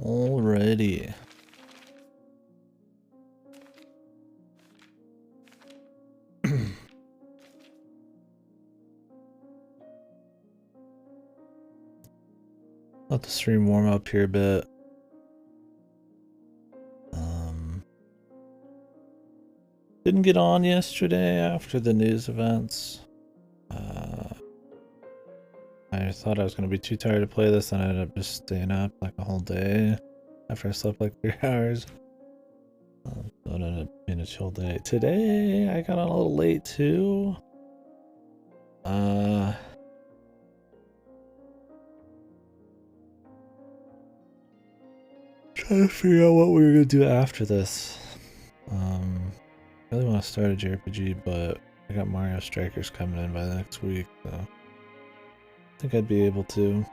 Alrighty. Let the stream warm up here a bit. Didn't get on yesterday after the news events. I thought I was going to be too tired to play this, and I ended up just staying up like a whole day after I slept like 3 hours. So it ended up being a chill day. Today, I got on a little late too. Trying to figure out what we were going to do after this. I really want to start a JRPG, but I got Mario Strikers coming in by the next week, so I think I'd be able to.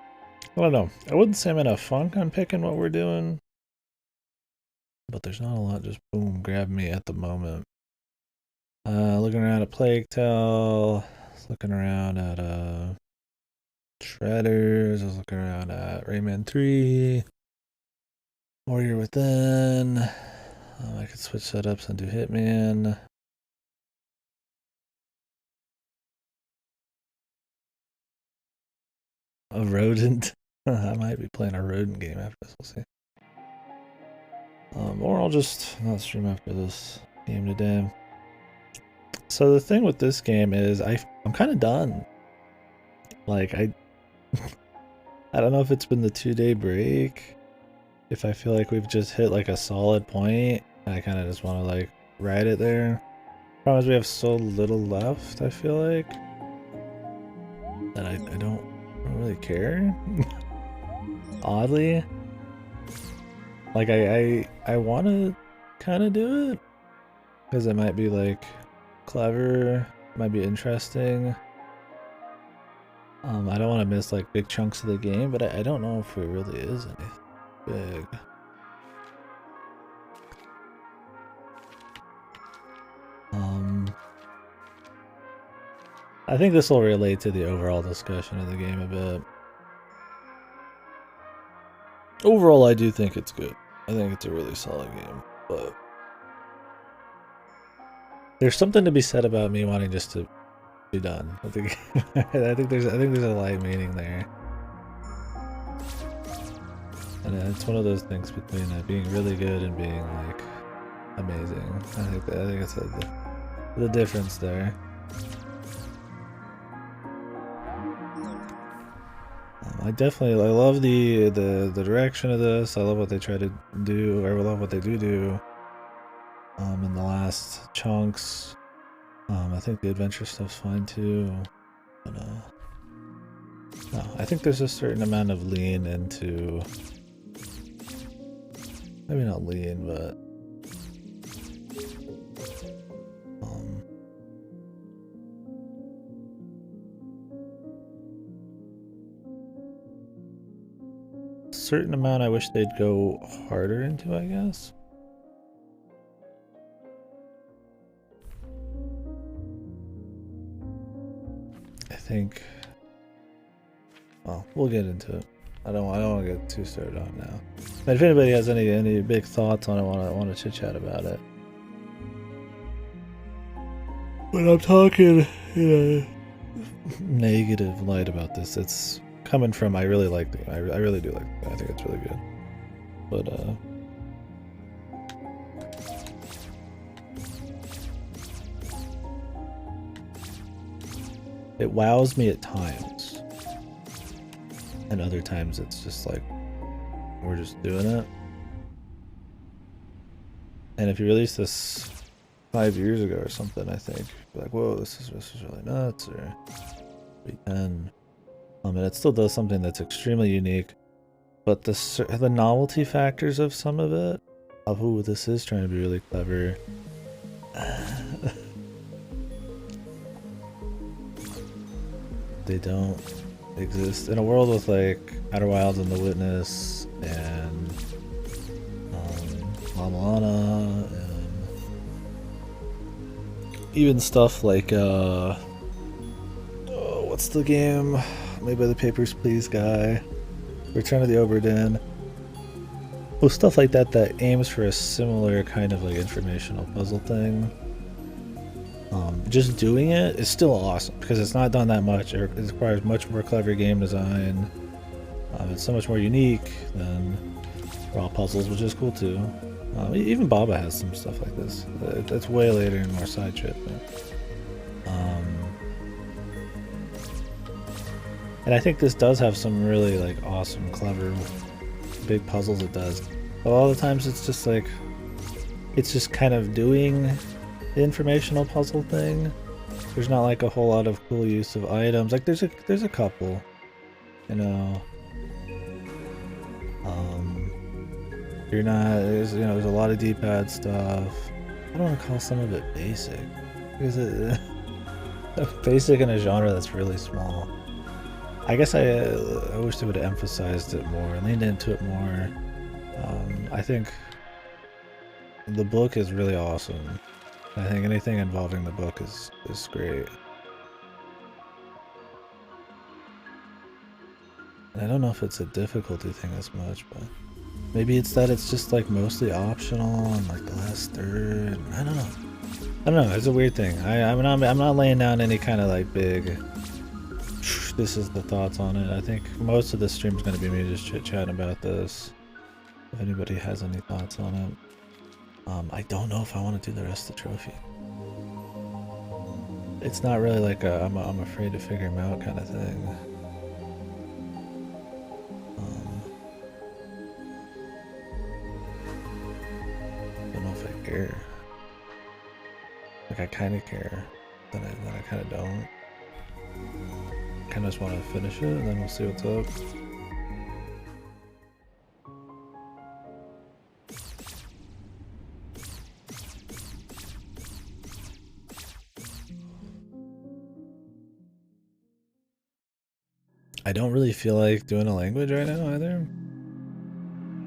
I don't know. I wouldn't say I'm in a funk on picking what we're doing, but there's not a lot just boom, grab me at the moment. Looking around at Plague Tale, looking around at Shredders, I was looking around at Rayman 3, Warrior Within. I could switch setups and do Hitman. A rodent. I might be playing a rodent game after this, we'll see. Or I'll just not stream after this game today. So the thing with this game is I'm kind of done. Like I don't know if it's been the 2-day break. If I feel like we've just hit like a solid point, I kind of just want to like ride it there. Problem is we have so little left, I feel like, that I don't really care. Oddly. Like I want to kind of do it because it might be like clever, might be interesting. I don't want to miss like big chunks of the game, but I don't know if it really is anything big. I think this will relate to the overall discussion of the game a bit. Overall, I do think it's good. I think it's a really solid game, but there's something to be said about me wanting just to be done with the game. I think there's a light meaning there, and it's one of those things between being really good and being like amazing. I think it's the difference there. I love the direction of this. I love what they try to do, or I love what they do. In the last chunks, I think the adventure stuff's fine too. But no, I think there's a certain amount of lean into, maybe not lean, but certain amount I wish they'd go harder into, I guess. I think, well, we'll get into it. I don't want to get too started on it now. But if anybody has any big thoughts on it, I want to chit chat about it. When I'm talking negative light about this, it's coming from I really like the game. I really do like the game. I think it's really good. But it wows me at times. And other times it's just like we're just doing it. And if you release this 5 years ago or something, I think you're like, whoa, this is really nuts, or 10. And it still does something that's extremely unique, but the novelty factors of some of it, of who this is trying to be really clever, they don't exist in a world with like Outer Wilds and The Witness and La Milana, and even stuff like what's the game made by the Papers, Please guy? Return of the Obra Dinn. Well, stuff like that that aims for a similar kind of like informational puzzle thing. Just doing it is still awesome because it's not done that much. It requires much more clever game design. It's so much more unique than raw puzzles, which is cool too. Even Baba has some stuff like this. It's way later and more side shit. But, and I think this does have some really like awesome, clever, big puzzles. It does. But a lot of the times it's just like, it's just kind of doing the informational puzzle thing. There's not like a whole lot of cool use of items. Like there's a couple, you know. You're not, there's a lot of D-pad stuff. I don't want to call some of it basic because basic in a genre that's really small. I guess I wish they would have emphasized it more and leaned into it more. I think the book is really awesome. I think anything involving the book is great. And I don't know if it's a difficulty thing as much, but maybe it's that it's just like mostly optional and like the last third. I don't know. It's a weird thing. I'm not laying down any kind of like big. This is the thoughts on it. I think most of the stream is going to be me just chit-chatting about this. If anybody has any thoughts on it. I don't know if I want to do the rest of the trophy. It's not really like a I'm afraid to figure them out kind of thing. I don't know if I care. Like I kind of care, then I kind of don't. Kind of just want to finish it, and then we'll see what's up. I don't really feel like doing a language right now either.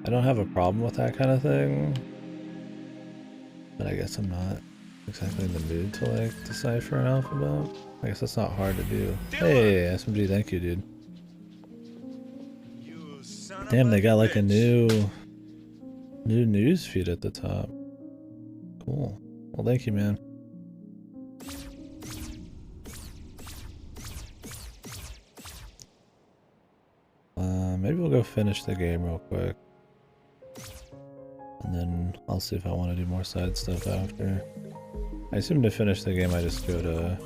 I don't have a problem with that kind of thing, but I guess I'm not exactly in the mood to like decipher an alphabet. I guess that's not hard to do. Hey, SMG, thank you, dude. Damn, they got like a new news feed at the top. Cool. Well, thank you, man. Maybe we'll go finish the game real quick. And then I'll see if I want to do more side stuff after. I assume to finish the game I just go to...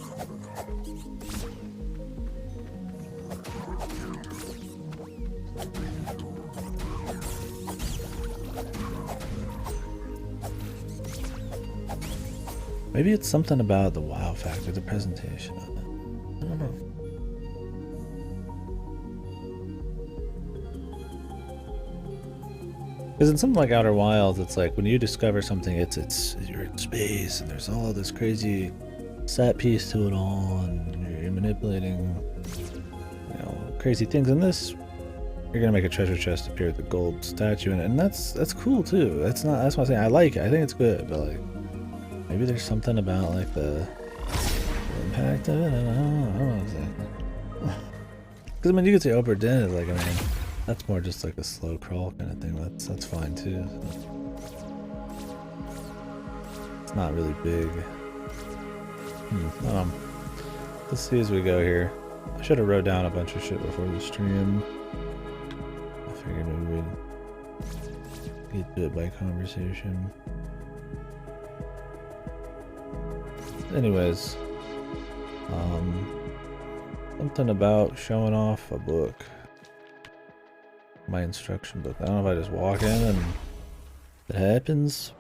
Maybe it's something about the wow factor, the presentation of it. I don't know. Because in something like Outer Wilds, it's like when you discover something, you're in space and there's all this crazy set piece to it all, and you're manipulating, crazy things. In this, you're gonna make a treasure chest appear with a gold statue in it, and that's cool too. That's what I'm saying. I like it. I think it's good, but like maybe there's something about like the impact of it. I don't know exactly. Because I mean, you could say Obra Dinn is like, I mean, that's more just like a slow crawl kind of thing. That's fine too. It's not really big. Let's see as we go here. I should have wrote down a bunch of shit before the stream. I figured maybe we'd get to it by conversation. Anyways, something about showing off a book. My instruction book. I don't know if I just walk in and it happens.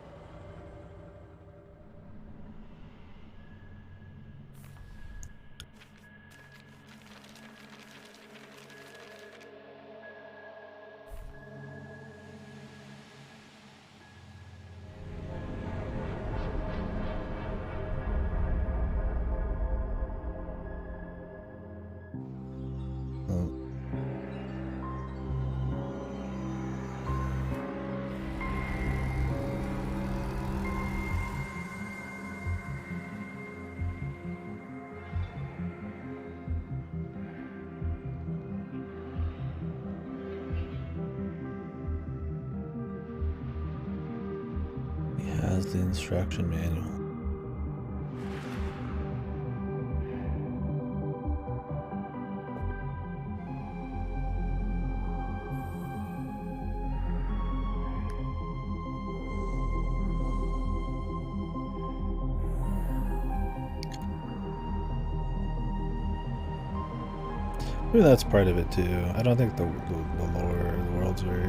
has the instruction manual. Maybe that's part of it too. I don't think the lore, the world's very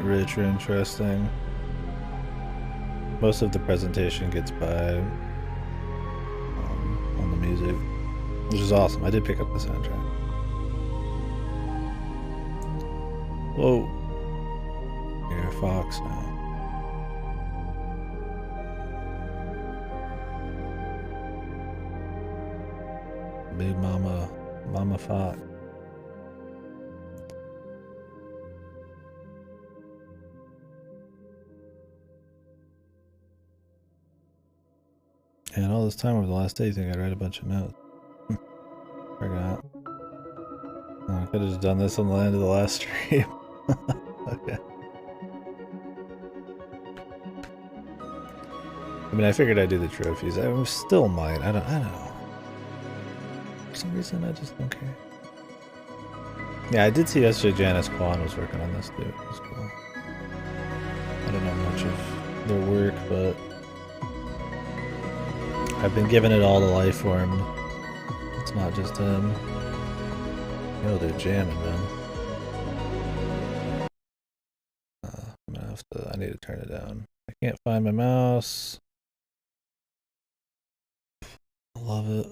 rich or interesting. Most of the presentation gets by on the music, which is awesome. I did pick up the soundtrack. Whoa. You're a fox now. Big Mama Fox. And all this time over the last day, you think I'd write a bunch of notes. Forgot. I could have just done this on the end of the last stream. Okay. I mean, I figured I'd do the trophies. I still might. I don't know. For some reason, I just don't care. Yeah, I did see yesterday Janice Kwan was working on this too. It was cool. I don't know much of their work, but I've been giving it all the life form. It's not just him. Yo, they're jamming, man. I'm gonna have to. I need to turn it down. I can't find my mouse. I love it.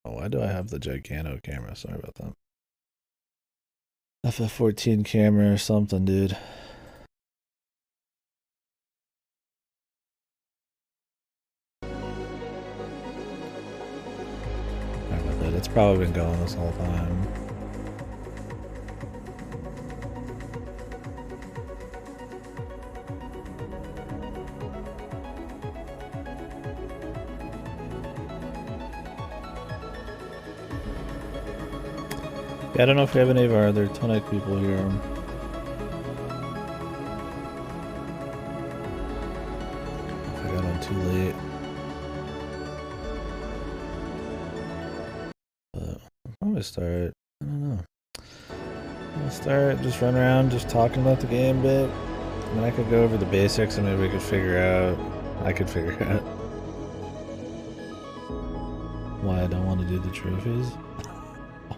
Oh, why do I have the Gigano camera? Sorry about that. FF14 camera or something, dude. Sorry about that. It's probably been going this whole time. Yeah, I don't know if we have any of our other Tunic people here. I got on too late. But I'll probably start. I don't know. I'll start just run around just talking about the game a bit. I mean, I could go over the basics and maybe we could figure out. I could figure out why I don't want to do the trophies.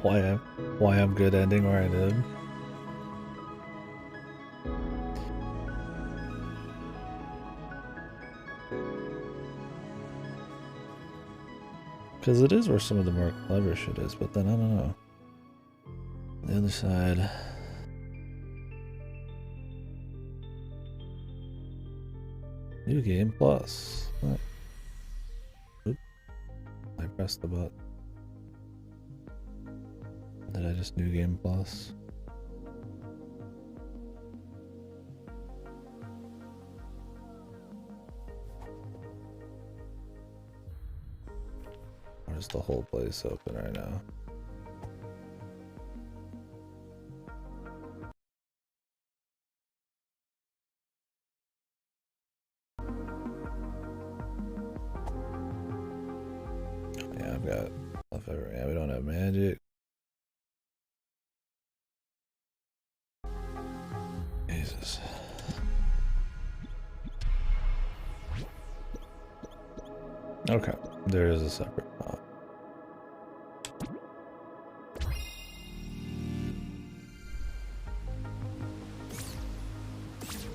Why I'm good ending where I did. Because it is where some of the more clever shit is, but then I don't know. The other side. New game plus. What? Oop. I pressed the button. Did I just new game plus? Or is the whole place open right now? Yeah, I've got stuff everywhere. Yeah, we don't have magic. Jesus. Okay, there is a separate pot.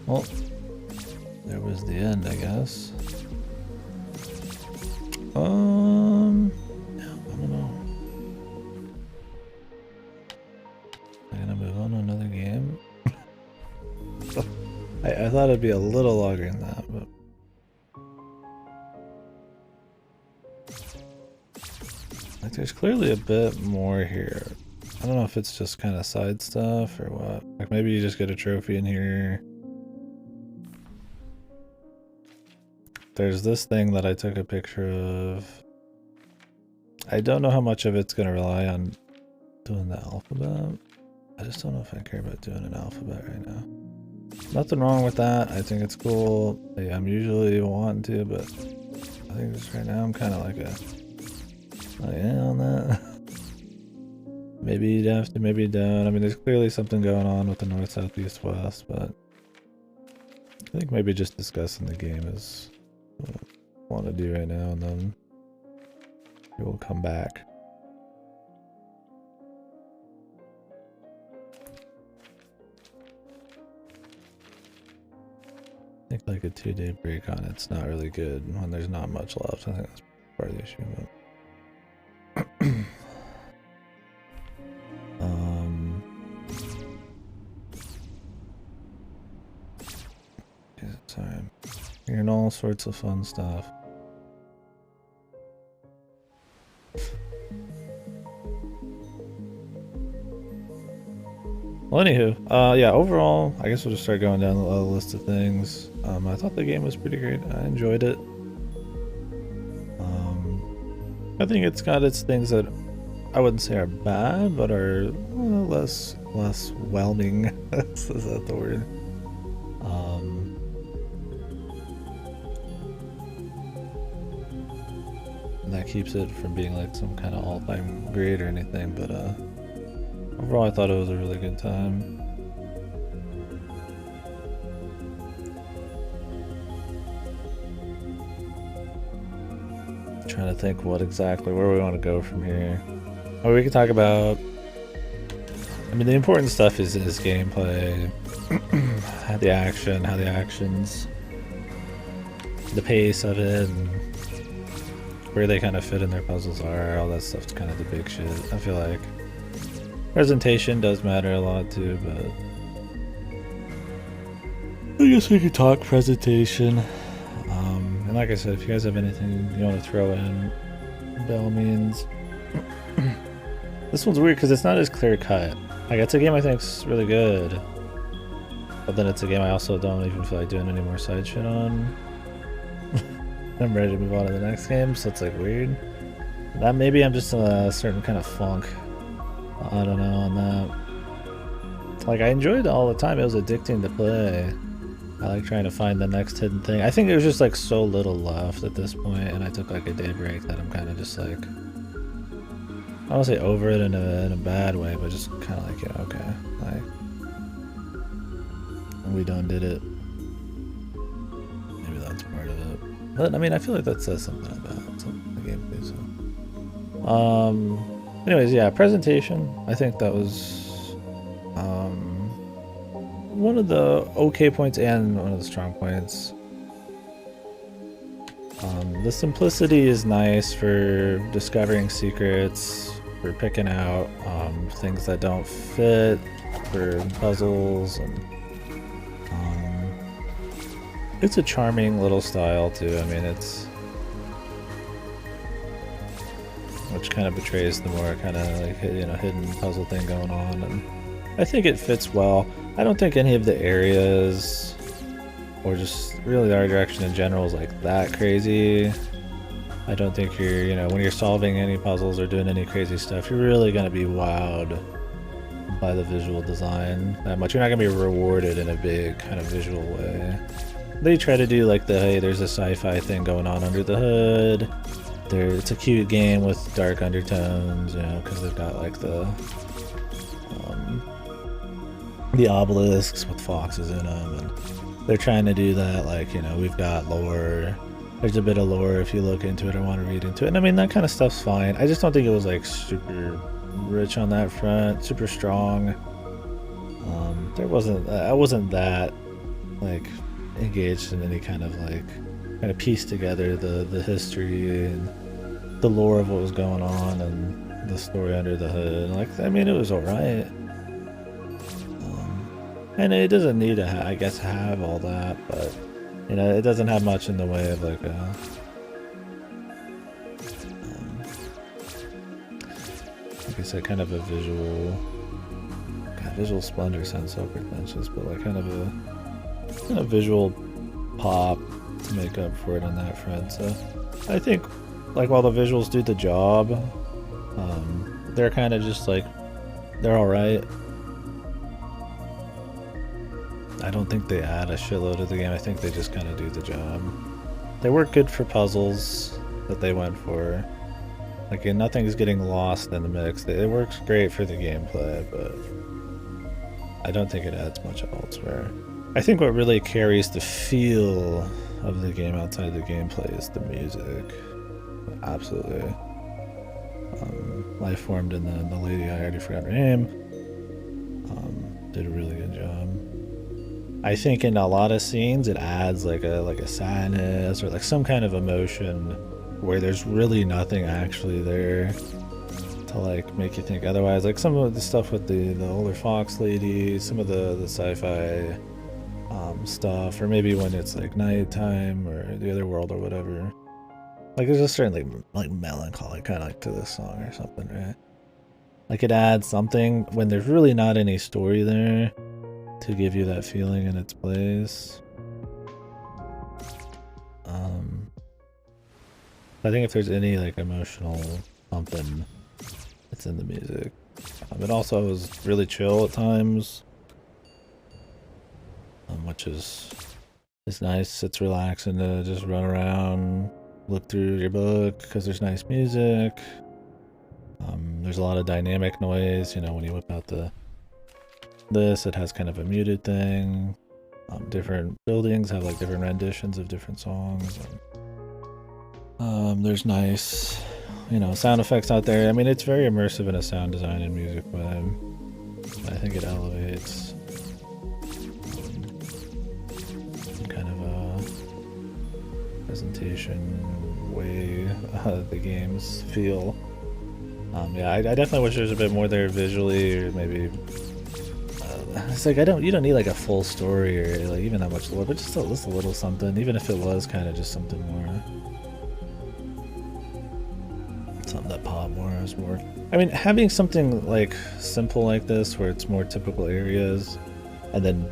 Well, there was the end, I guess. I don't know. I'm gonna move on to another game. I thought it'd be a little longer than that, but like there's clearly a bit more here. I don't know if it's just kind of side stuff or what. Like maybe you just get a trophy in here. There's this thing that I took a picture of. I don't know how much of it's gonna rely on doing the alphabet. I just don't know if I care about doing an alphabet right now. Nothing wrong with that. I think it's cool. Yeah, I'm usually wanting to, but I think just right now I'm kind of like yeah, on that. Maybe you'd have to, maybe you don't. I mean, there's clearly something going on with the north, south, east, west, but I think maybe just discussing the game is what I want to do right now, and then we'll come back. I think like a 2-day break on it's not really good when there's not much left. I think that's part of the issue. But sorry, hearing all sorts of fun stuff. Well, anywho, yeah, overall, I guess we'll just start going down the list of things. I thought the game was pretty great. I enjoyed it. I think it's got its things that I wouldn't say are bad, but are less whelming. Is that the word? And that keeps it from being like some kind of all-time great or anything, but overall I thought it was a really good time. Trying to think where we want to go from here. Oh, we can talk about, I mean, the important stuff is gameplay, the action, how the actions, the pace of it, and where they kind of fit in their puzzles are. All that stuff's kind of the big shit. I feel like presentation does matter a lot too, but I guess we could talk presentation. And like I said, if you guys have anything you want to throw in, by all means. This one's weird because it's not as clear cut. Like, it's a game I think's really good, but then it's a game I also don't even feel like doing any more side shit on. I'm ready to move on to the next game, so it's like weird. That maybe I'm just in a certain kind of funk. I don't know on that. Like, I enjoyed it all the time. It was addicting to play. I like trying to find the next hidden thing. I think there's just like so little left at this point, and I took like a day break that I'm kind of just like, I don't say over it in a bad way, but just kind of like, yeah, okay, like we done did it. Maybe that's part of it. But I mean, I feel like that says something about the gameplay. So, anyways, yeah, presentation. I think that was one of the okay points and one of the strong points. The simplicity is nice for discovering secrets, for picking out things that don't fit, for puzzles, and it's a charming little style too. I mean, it's, which kind of betrays the more kind of like, you know, hidden puzzle thing going on, and I think it fits well. I don't think any of the areas, or just really the art direction in general, is like that crazy. I don't think you're, you know, when you're solving any puzzles or doing any crazy stuff, you're really going to be wowed by the visual design that much. You're not going to be rewarded in a big kind of visual way. They try to do like the, hey, there's a sci-fi thing going on under the hood. It's a cute game with dark undertones, you know, because they've got like the obelisks with foxes in them, and they're trying to do that, like, you know, we've got lore, there's a bit of lore if you look into it or want to read into it, and I mean, that kind of stuff's fine. I just don't think it was like super rich on that front, super strong. I wasn't that like engaged in any kind of like kind of piece together the history and the lore of what was going on and the story under the hood. Like, I mean, it was alright. And it doesn't need to, I guess, have all that, but, you know, it doesn't have much in the way of, like, like I said, kind of a visual, God, visual splendor sounds so pretentious, but, like, kind of a visual pop to make up for it on that front. So, I think, like, while the visuals do the job, they're kind of just, like, They're alright. I don't think they add a shitload of the game. I think they just kind of do the job. They work good for puzzles that they went for. Like, nothing's getting lost in the mix. It works great for the gameplay, but I don't think it adds much elsewhere. I think what really carries the feel of the game outside the gameplay is the music. Absolutely. Life formed in the lady, I already forgot her name, did a really good job. I think in a lot of scenes it adds like a sadness or like some kind of emotion where there's really nothing actually there to like make you think otherwise. Like some of the stuff with the older fox lady, some of the sci-fi stuff, or maybe when it's like nighttime or the other world or whatever. Like there's a certain like melancholy kind of like to this song or something, right? Like it adds something when there's really not any story there to give you that feeling in its place. I think if there's any like emotional something, it's in the music. It also is really chill at times, which is nice. It's relaxing to just run around, look through your book because there's nice music. There's a lot of dynamic noise, you know, when you whip out this, it has kind of a muted thing. Different buildings have like different renditions of different songs. There's nice, you know, sound effects out there. I mean, it's very immersive in a sound design and music way. I think it elevates kind of a presentation way the games feel. Yeah, I definitely wish there's a bit more there visually, or maybe it's like you don't need like a full story or like even that much lore, but just a little something, even if it was kind of just something more, something that popped more, is more. I mean, having something like simple like this where it's more typical areas, and then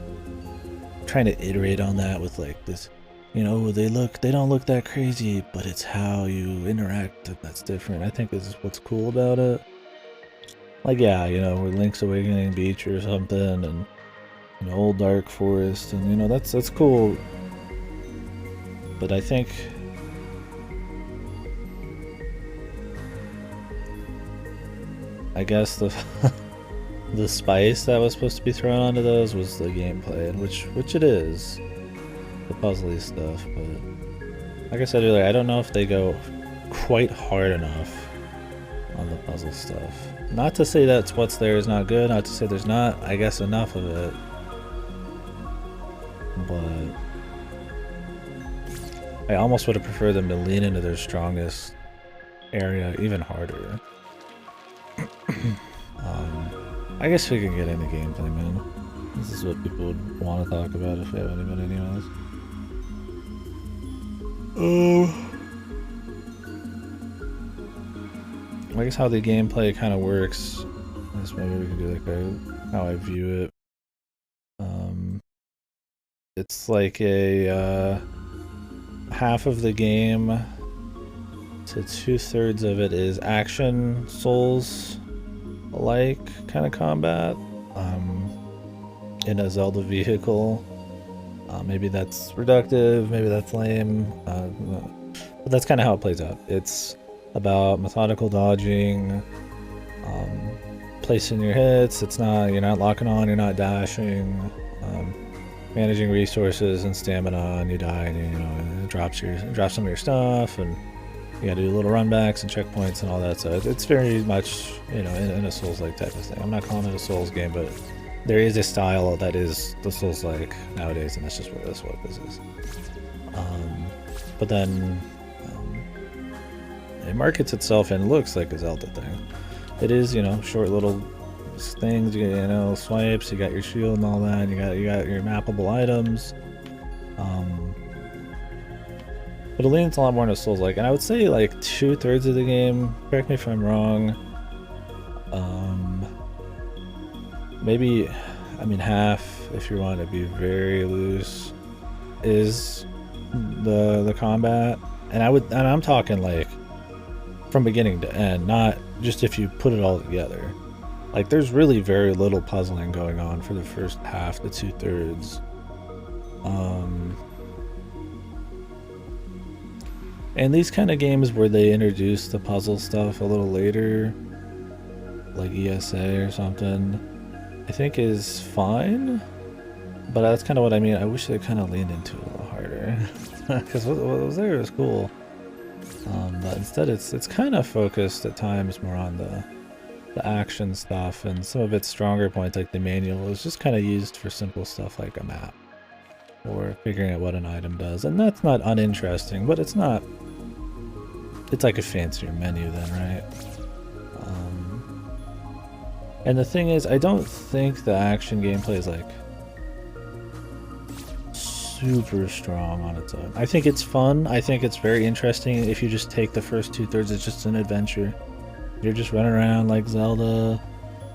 trying to iterate on that with like this, you know, they don't look that crazy, but it's how you interact that's different. I think is what's cool about it. Like, yeah, you know, with Link's Awakening Beach or something, and an old dark forest, and you know, that's cool. But I think guess the the spice that was supposed to be thrown onto those was the gameplay, and which it is, the puzzly stuff. But like I said earlier, I don't know if they go quite hard enough on the puzzle stuff. Not to say that's what's there is not good, not to say there's not, I guess, enough of it. But I almost would have preferred them to lean into their strongest area even harder. I guess we can get into gameplay, man. This is what people would want to talk about if we have anybody anyways. I guess how the gameplay kind of works. I guess maybe we can do like how I view it. It's like a half of the game to 2/3 of it is action Souls like kind of combat in a Zelda vehicle. Maybe that's reductive, maybe that's lame, but that's kind of how it plays out. It's about methodical dodging, placing your hits. You're not locking on, you're not dashing, managing resources and stamina, and you die, and you know, it drops some of your stuff, and you gotta do little runbacks and checkpoints and all that. So it's very much, you know, in a Souls-like type of thing. I'm not calling it a Souls game, but there is a style that is the Souls-like nowadays, and that's what this is. But then it markets itself and looks like a Zelda thing. It is, you know, short little things. You know, swipes. You got your shield and all that. You got your mappable items. But it leans a lot more into Souls-like, and I would say like 2/3 of the game. Correct me if I'm wrong. Maybe, I mean, half, if you want to be very loose, is the combat, and I'm talking like from beginning to end, not just if you put it all together. Like, there's really very little puzzling going on for the first half to 2/3. And these kind of games where they introduce the puzzle stuff a little later, like ESA or something, I think is fine. But that's kind of what I mean. I wish they kind of leaned into it a little harder. Because what was there was cool. But instead it's kind of focused at times more on the action stuff, and some of its stronger points like the manual is just kind of used for simple stuff like a map or figuring out what an item does, and that's not uninteresting, but it's not, it's like a fancier menu then, right? And the thing is, I don't think the action gameplay is like super strong on its own. I think it's fun, I think it's very interesting if you just take the first 2/3, it's just an adventure. You're just running around like Zelda,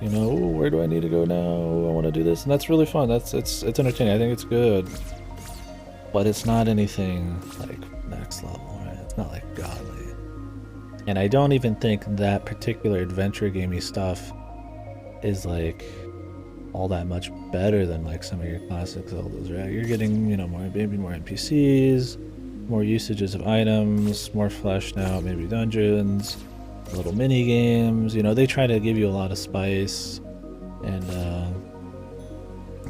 you know, "Ooh, where do I need to go now? I want to do this," and that's really fun. It's entertaining. I think it's good, but it's not anything like next level, right? It's not like godly. And I don't even think that particular adventure gamey stuff is like all that much better than like some of your classic Zeldas, right? You're getting, you know, maybe more NPCs, more usages of items, more fleshed out, maybe dungeons, little mini games. You know, they try to give you a lot of spice and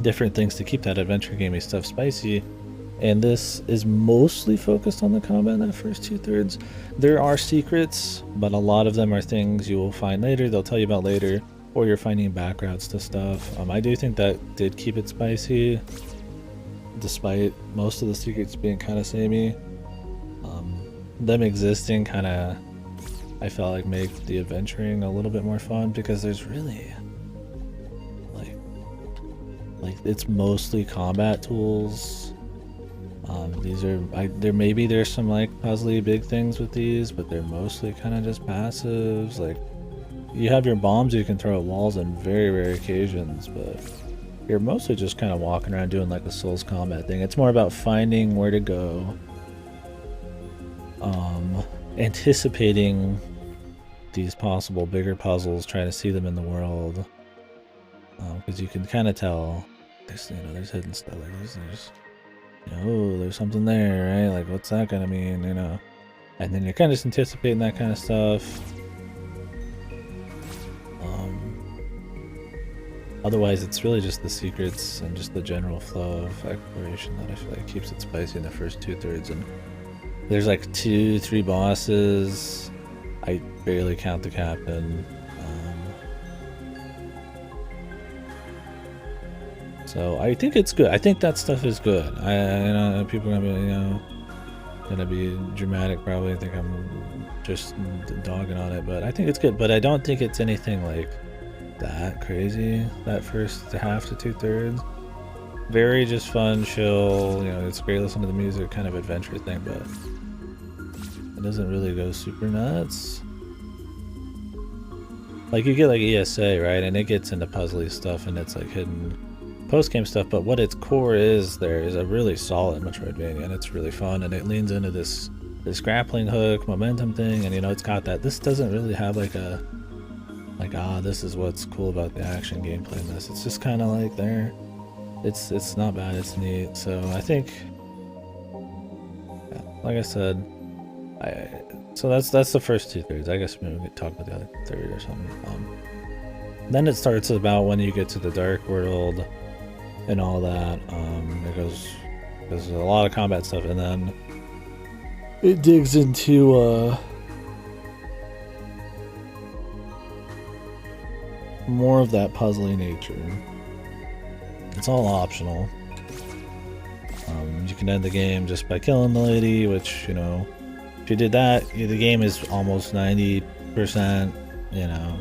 different things to keep that adventure gamey stuff spicy. And this is mostly focused on the combat in that first 2/3. There are secrets, but a lot of them are things you will find later, they'll tell you about later, or you're finding back routes to stuff. I do think that did keep it spicy, despite most of the secrets being kind of samey. Them existing kind of, I felt like, make the adventuring a little bit more fun, because there's really like it's mostly combat tools. These are there's some like puzzly big things with these, but they're mostly kind of just passives. Like, you have your bombs you can throw at walls on very rare occasions, but you're mostly just kind of walking around doing like a Souls combat thing. It's more about finding where to go, anticipating these possible bigger puzzles, trying to see them in the world, because you can kind of tell there's, you know, there's hidden stuff, like there's you know, oh, there's something there, right? Like, what's that gonna mean, you know? And then you're kind of just anticipating that kind of stuff. Otherwise, it's really just the secrets and just the general flow of exploration that I feel like keeps it spicy in the first 2/3. And there's like 2-3 bosses. I barely count the captain. So I think it's good. I think that stuff is good. You know, people are gonna be, you know, gonna be dramatic probably. I think I'm just dogging on it, but I think it's good. But I don't think it's anything like that crazy, that first half to 2/3. Very just fun, chill, you know, it's great listening to the music, kind of adventure thing, but it doesn't really go super nuts. Like, you get like ESA, right, and it gets into puzzly stuff and it's like hidden post-game stuff, but what its core is there is a really solid Metroidvania, and it's really fun, and it leans into this grappling hook momentum thing, and you know, it's got that. This doesn't really have like a this is what's cool about the action gameplay in this. It's just kind of like there. It's not bad, it's neat. So I think, yeah, like I said, so that's the first 2/3. I guess maybe we could talk about the other third or something. Then it starts about when you get to the dark world and all that. There's a lot of combat stuff, and then it digs into more of that puzzly nature. It's all optional. You can end the game just by killing the lady, which, you know, if you did that, the game is almost 90%, you know,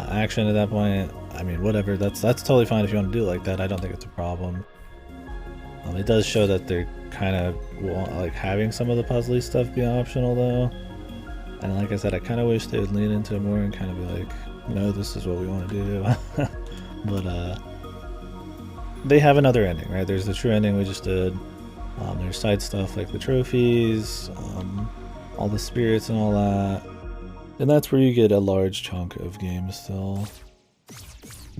action at that point. I mean, whatever, that's totally fine if you want to do it like that. I don't think it's a problem. It does show that they're kind of like having some of the puzzly stuff be optional though. And like I said, I kind of wish they would lean into it more and kind of be like, no, this is what we want to do. But they have another ending, right? There's the true ending we just did. There's side stuff like the trophies, all the spirits and all that. And that's where you get a large chunk of games still.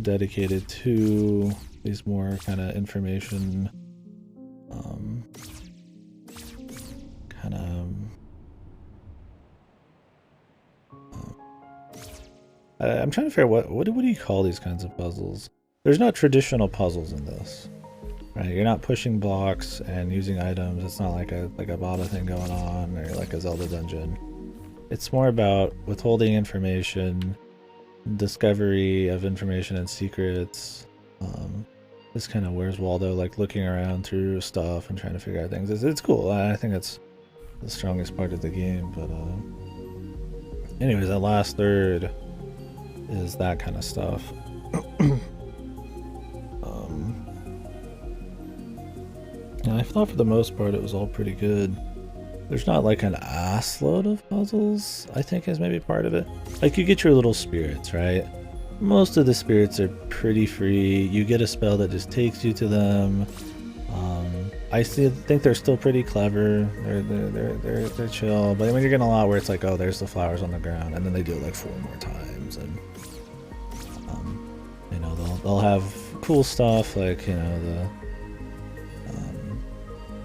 dedicated to these more kind of information, kind of. I'm trying to figure out what do you call these kinds of puzzles? There's not traditional puzzles in this, right? You're not pushing blocks and using items. It's not like a Baba thing going on or like a Zelda dungeon. It's more about withholding information, discovery of information and secrets. This kind of Where's Waldo, like looking around through stuff and trying to figure out things. It's cool. I think it's the strongest part of the game. But anyways, that last third is that kind of stuff. And I thought for the most part it was all pretty good. There's not like an ass load of puzzles, I think is maybe part of it. Like you get your little spirits, right? Most of the spirits are pretty free. You get a spell that just takes you to them. I think they're still pretty clever. They're chill. But I mean, you're getting a lot where it's like, oh, there's the flowers on the ground, and then they do it like 4 more times, and you know, they'll have cool stuff like, you know,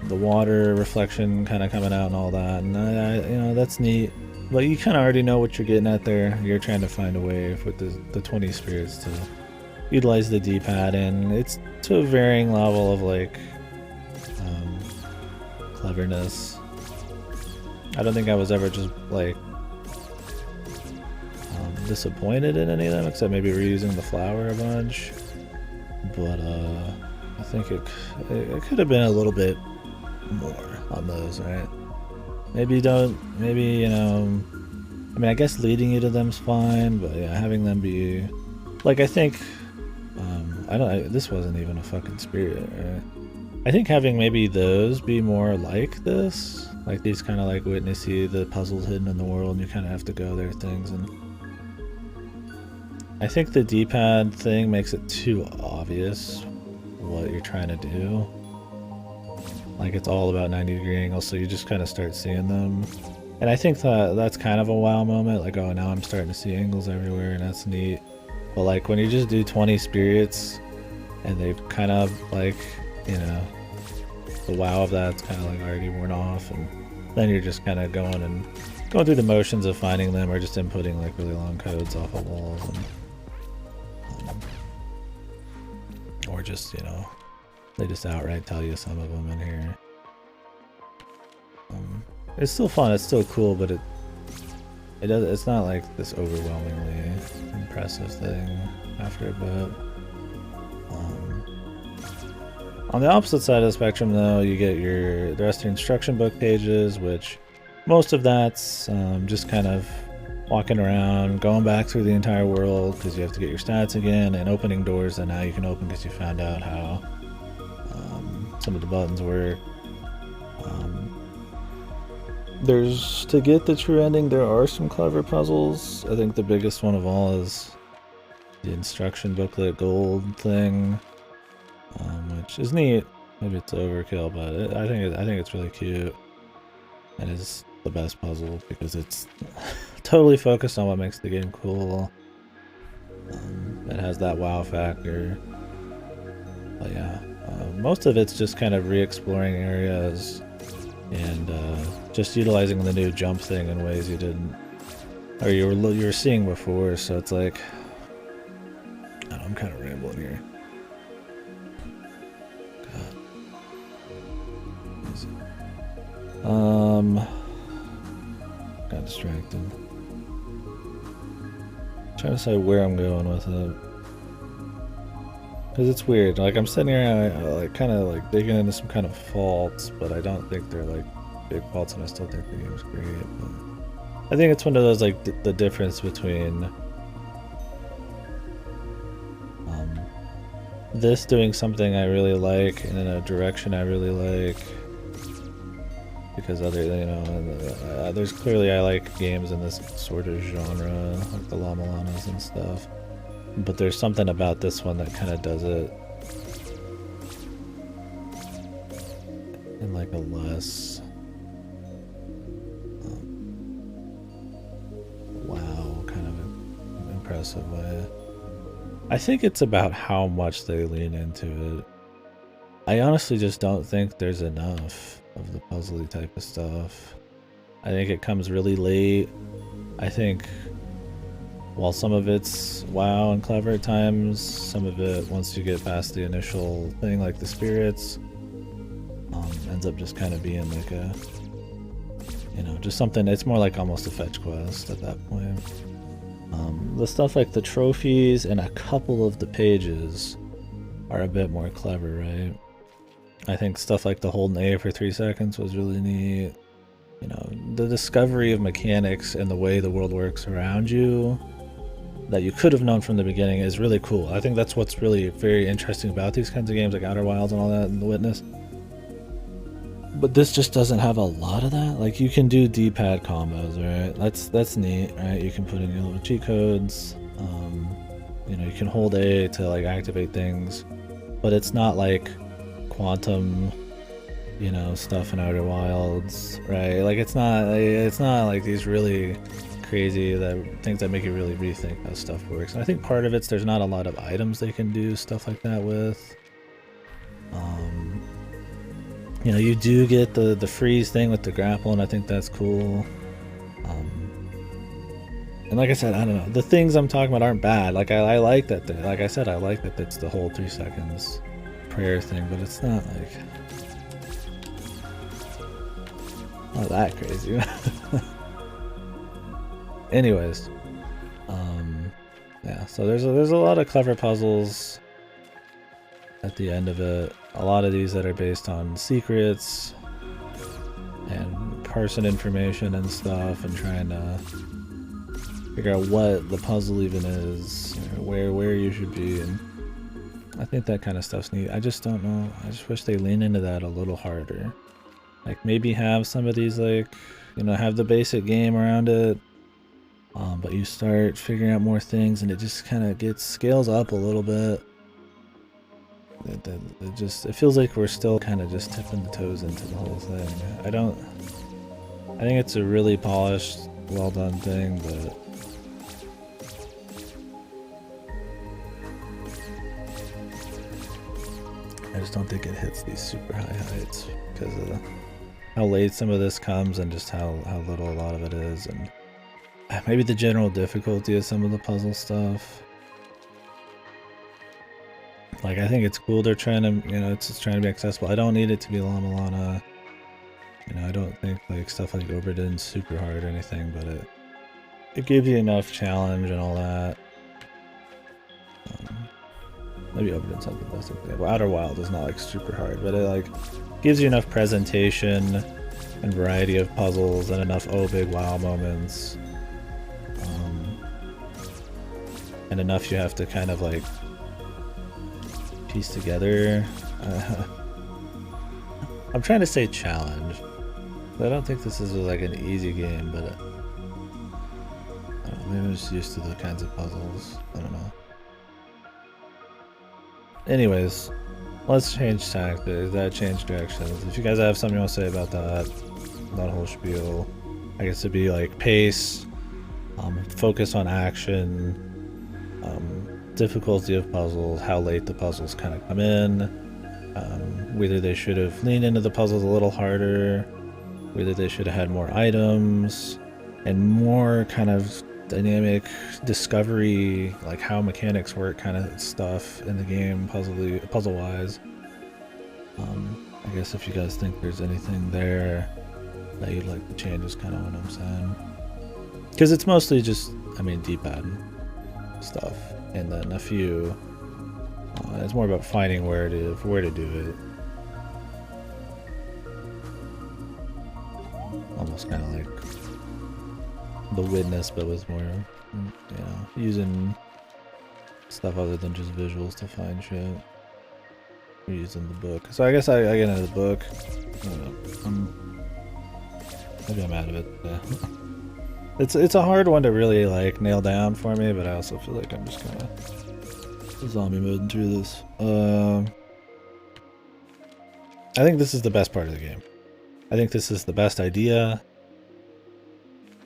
the water reflection kind of coming out and all that, and you know, that's neat. But you kind of already know what you're getting at there. You're trying to find a way with the 20 spirits to utilize the D-pad, and it's to a varying level of like cleverness. I don't think I was ever just like disappointed in any of them, except maybe reusing the flower a bunch. But I think it could have been a little bit more on those, right? Maybe you know, I mean, I guess leading you to them's fine, but yeah, having them be like, I think this wasn't even a fucking spirit, right? I think having maybe those be more like this, like these kind of like witnessy, the puzzles hidden in the world, and you kind of have to go there things. And I think the D-pad thing makes it too obvious what you're trying to do. Like it's all about 90-degree angles, so you just kind of start seeing them. And I think that's kind of a wow moment, like, oh, now I'm starting to see angles everywhere, and that's neat. But like when you just do 20 spirits and they've kind of like, you know, the wow of that's kind of like already worn off, and then you're just kind of going through the motions of finding them, or just inputting like really long codes off of walls, and or just, you know, they just outright tell you some of them in here. It's still fun, it's still cool, but it's not like this overwhelmingly impressive thing after a bit. On the opposite side of the spectrum, though, you get the rest of your instruction book pages, which most of that's just kind of walking around, going back through the entire world because you have to get your stats again, and opening doors that now you can open because you found out how some of the buttons work. To get the true ending, there are some clever puzzles. I think the biggest one of all is the instruction booklet gold thing, which is neat. Maybe it's overkill, but I think it's really cute, and it's the best puzzle because it's totally focused on what makes the game cool. It has that wow factor. But yeah, most of it's just kind of re-exploring areas and just utilizing the new jump thing in ways you didn't, or you were seeing before. So it's like, I don't know, I'm kind of rambling here. Got distracted. Trying to decide where I'm going with it, because it's weird. Like I'm sitting here, like kind of like digging into some kind of faults, but I don't think they're like big faults, and I still think the game's great. But I think it's one of those like the difference between this doing something I really like and in a direction I really like. Because there's clearly I like games in this sort of genre, like the Llama Llamas and stuff. But there's something about this one that kind of does it in like a less wow kind of impressive way. I think it's about how much they lean into it. I honestly just don't think there's enough of the puzzly type of stuff. I think it comes really late. I think while some of it's wow and clever at times, some of it, once you get past the initial thing like the spirits, ends up just kind of being like a, you know, just something, it's more like almost a fetch quest at that point. The stuff like the trophies and a couple of the pages are a bit more clever, right? I think stuff like the holding A for 3 seconds was really neat. You know, the discovery of mechanics and the way the world works around you that you could have known from the beginning is really cool. I think that's what's really very interesting about these kinds of games like Outer Wilds and all that and The Witness. But this just doesn't have a lot of that. Like, you can do D-pad combos, right? That's neat, right? You can put in your little cheat codes. You know, you can hold A to like activate things, but it's not like quantum, you know, stuff in Outer Wilds, right? Like, it's not like these really crazy things that make you really rethink how stuff works. And I think part of it's there's not a lot of items they can do stuff like that with. You know, you do get the freeze thing with the grapple, and I think that's cool. And like I said, I don't know. The things I'm talking about aren't bad. Like, I like that. Like I said, I like that it's the whole 3 seconds prayer thing, but it's not like not that crazy. Anyways, yeah. So there's a lot of clever puzzles at the end of it. A lot of these that are based on secrets and person information and stuff, and trying to figure out what the puzzle even is, or where you should be, and I think that kind of stuff's neat. I just don't know. I just wish they lean into that a little harder. Like, maybe have some of these, like, you know, have the basic game around it, but you start figuring out more things, and it just kind of scales up a little bit. It feels like we're still kind of just tipping the toes into the whole thing. I think it's a really polished, well done thing, but I just don't think it hits these super high heights because of how late some of this comes and just how little a lot of it is, and maybe the general difficulty of some of the puzzle stuff. Like, I think it's cool they're trying to, you know, it's trying to be accessible. I don't need it to be Lama Lana. You know, I don't think like stuff like Oberdin's super hard or anything, but it gives you enough challenge and all that. Maybe Oberdin's not the best example. Outer Wild is not like super hard, but it like gives you enough presentation and variety of puzzles and enough oh big wow moments. And enough you have to kind of like piece together. I'm trying to say challenge. I don't think this is like an easy game, but I don't know, maybe I'm just used to the kinds of puzzles. I don't know. Anyways, let's change tactics. Change directions. If you guys have something you want to say about that whole spiel, I guess it'd be like pace, focus on action, difficulty of puzzles, how late the puzzles kind of come in, whether they should have leaned into the puzzles a little harder, whether they should have had more items, and more kind of dynamic discovery, like how mechanics work kind of stuff in the game, puzzle-wise. I guess if you guys think there's anything there that you'd like to change is kind of what I'm saying. Because it's mostly just, I mean, D-pad stuff. And then a few, it's more about finding where to do it. Almost kind of like The Witness, but with more, you know, using stuff other than just visuals to find shit. We're using the book. So I guess I get into the book. I don't know. Maybe I'm out of it. Yeah. It's a hard one to really like nail down for me, but I also feel like I'm just kind of zombie moding through this. I think this is the best part of the game. I think this is the best idea.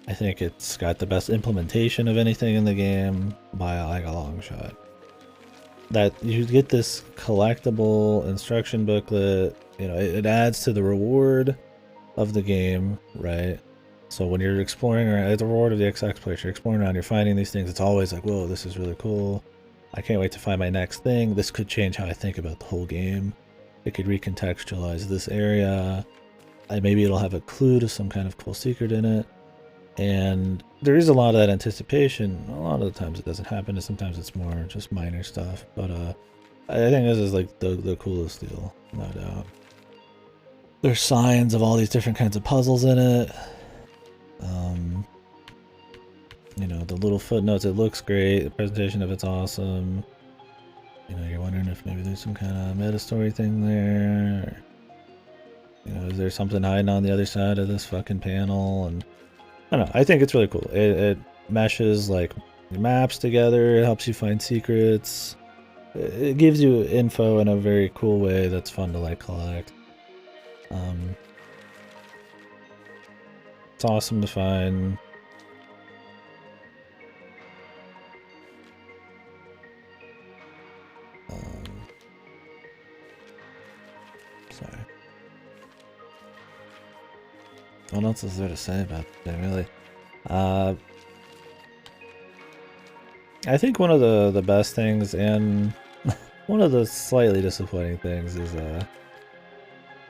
I think it's got the best implementation of anything in the game by like a long shot. that you get this collectible instruction booklet. You know, it adds to the reward of the game, right? So when you're exploring around, the reward of the XX place, you're exploring around, you're finding these things. It's always like, whoa, this is really cool. I can't wait to find my next thing. This could change how I think about the whole game. It could recontextualize this area. Maybe it'll have a clue to some kind of cool secret in it. And there is a lot of that anticipation. A lot of the times it doesn't happen, and sometimes it's more just minor stuff. But I think this is like the coolest deal, no doubt. There's signs of all these different kinds of puzzles in it. You know, the little footnotes, it looks great. The presentation of it's awesome. You know, you're wondering if maybe there's some kind of meta story thing there. You know, is there something hiding on the other side of this fucking panel? And I don't know, I think it's really cool. It meshes like your maps together, it helps you find secrets. It gives you info in a very cool way that's fun to like collect. It's awesome to find. Sorry. What else is there to say about it, really? I think one of the best things and one of the slightly disappointing things is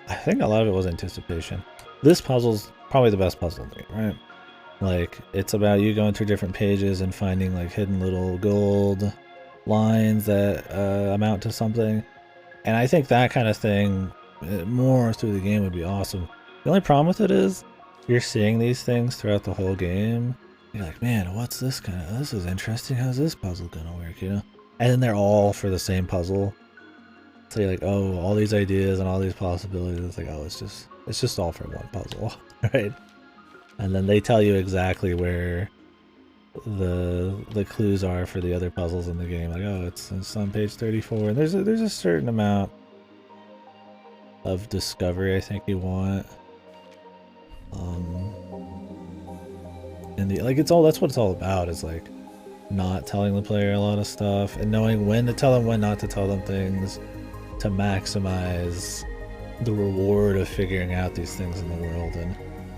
I think a lot of it was anticipation. This puzzle's probably the best puzzle in the game, right? Like, it's about you going through different pages and finding like hidden little gold lines that amount to something. And I think that kind of thing more through the game would be awesome. The only problem with it is you're seeing these things throughout the whole game. You're like, man, what's this kind of, this is interesting. How's this puzzle gonna work, you know? And then they're all for the same puzzle. So you're like, oh, all these ideas and all these possibilities. It's like, oh, it's just all for one puzzle, right? And then they tell you exactly where the clues are for the other puzzles in the game. Like, oh, it's on page 34. And there's a certain amount of discovery I think you want. And that's what it's all about, is like not telling the player a lot of stuff and knowing when to tell them, when not to tell them things, to maximize the reward of figuring out these things in the world. And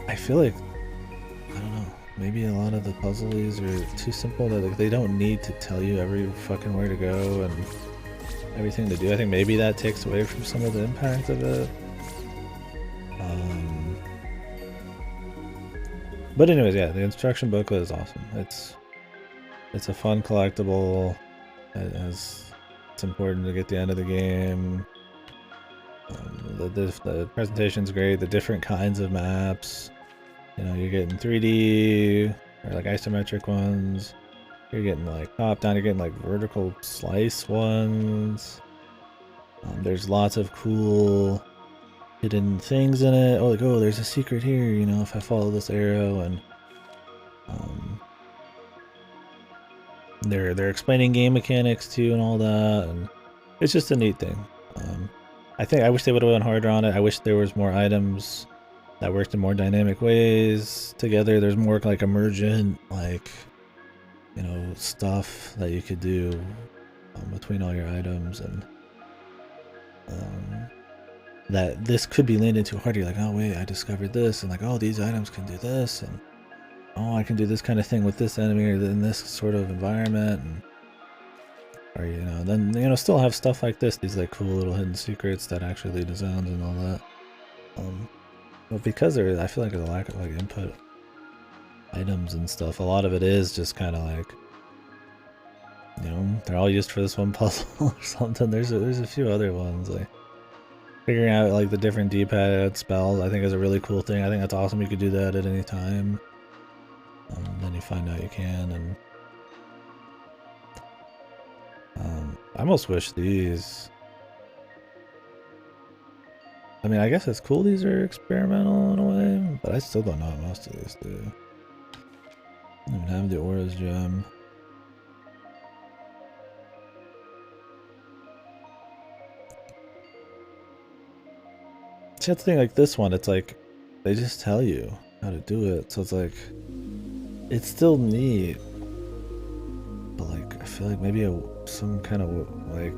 I feel like, I don't know, maybe a lot of the puzzles are too simple that like they don't need to tell you every fucking where to go and everything to do. I think maybe that takes away from some of the impact of it. But anyways, yeah, the instruction booklet is awesome. It's a fun collectible. It's important to get the end of the game. The presentation's great. The different kinds of maps. You know, you're getting 3D or like isometric ones. You're getting like top down. You're getting like vertical slice ones. There's lots of cool hidden things in it. Oh, like, oh, there's a secret here, you know, if I follow this arrow. And they're explaining game mechanics too and all that, and it's just a neat thing. I wish they would have went harder on it. I wish there was more items that worked in more dynamic ways together. There's more like emergent, like, you know, stuff that you could do between all your items, and that this could be leaned into harder. You're like, oh wait, I discovered this, and like, oh, these items can do this, and oh, I can do this kind of thing with this enemy or in this sort of environment, and or, you know, then, you know, still have stuff like this, these like cool little hidden secrets that actually lead to zones and all that. But because I feel like there's a lack of like input items and stuff, a lot of it is just kind of like, you know, they're all used for this one puzzle or something. There's a few other ones, like figuring out like the different D-pad spells, I think is a really cool thing. I think that's awesome. You could do that at any time. Then you find out you can, and I almost wish these, I mean, I guess it's cool these are experimental in a way, but I still don't know what most of these do. I don't even have the Aura's gem. See, that's the thing, like this one, it's like, they just tell you how to do it, so it's like, it's still neat, but like I feel like maybe some kind of like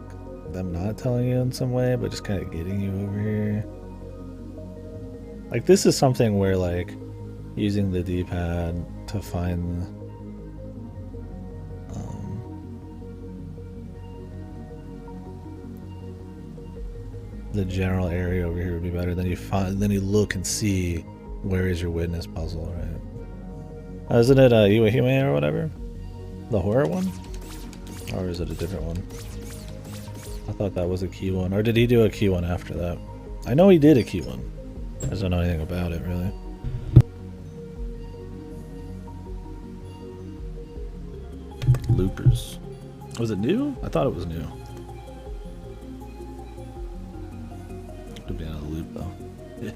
them not telling you in some way, but just kind of getting you over here. Like this is something where like using the D-pad to find the general area over here would be better. Then you look and see where is your witness puzzle, right? Isn't it Iwahime or whatever? The horror one? Or is it a different one? I thought that was a key one. Or did he do a key one after that? I know he did a key one. I just don't know anything about it, really. Loopers. Was it new? I thought it was new. Could be out of the loop, though. Yeah.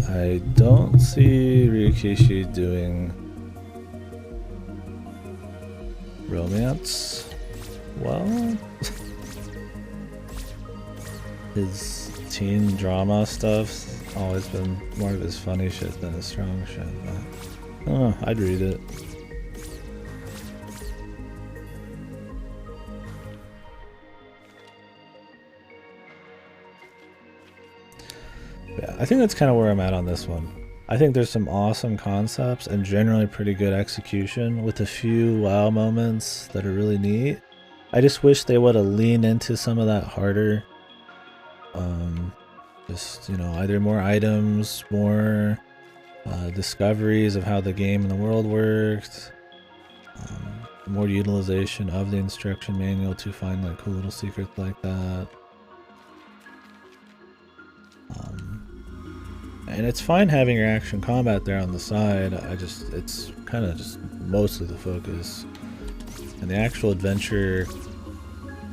I don't see Ryukishi doing romance well. His teen drama stuff's always been more of his funny shit than his strong shit, but I don't know, I'd read it. Yeah, I think that's kind of where I'm at on this one. I think there's some awesome concepts and generally pretty good execution with a few wow moments that are really neat. I just wish they would have leaned into some of that harder. Just, you know, either more items, more discoveries of how the game and the world worked, more utilization of the instruction manual to find like cool little secrets like that. And it's fine having your action combat there on the side. It's kind of just mostly the focus. And the actual adventure,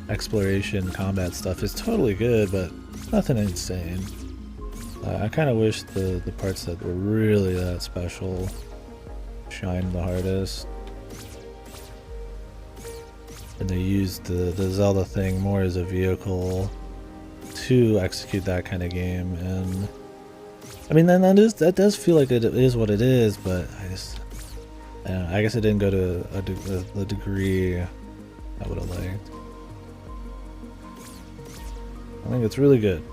exploration, combat stuff is totally good, but nothing insane. I kind of wish the parts that were really that special shined the hardest. And they used the Zelda thing more as a vehicle to execute that kind of game. And I mean, then that does feel like it is what it is, but I guess it didn't go to a degree I would have liked. I think it's really good.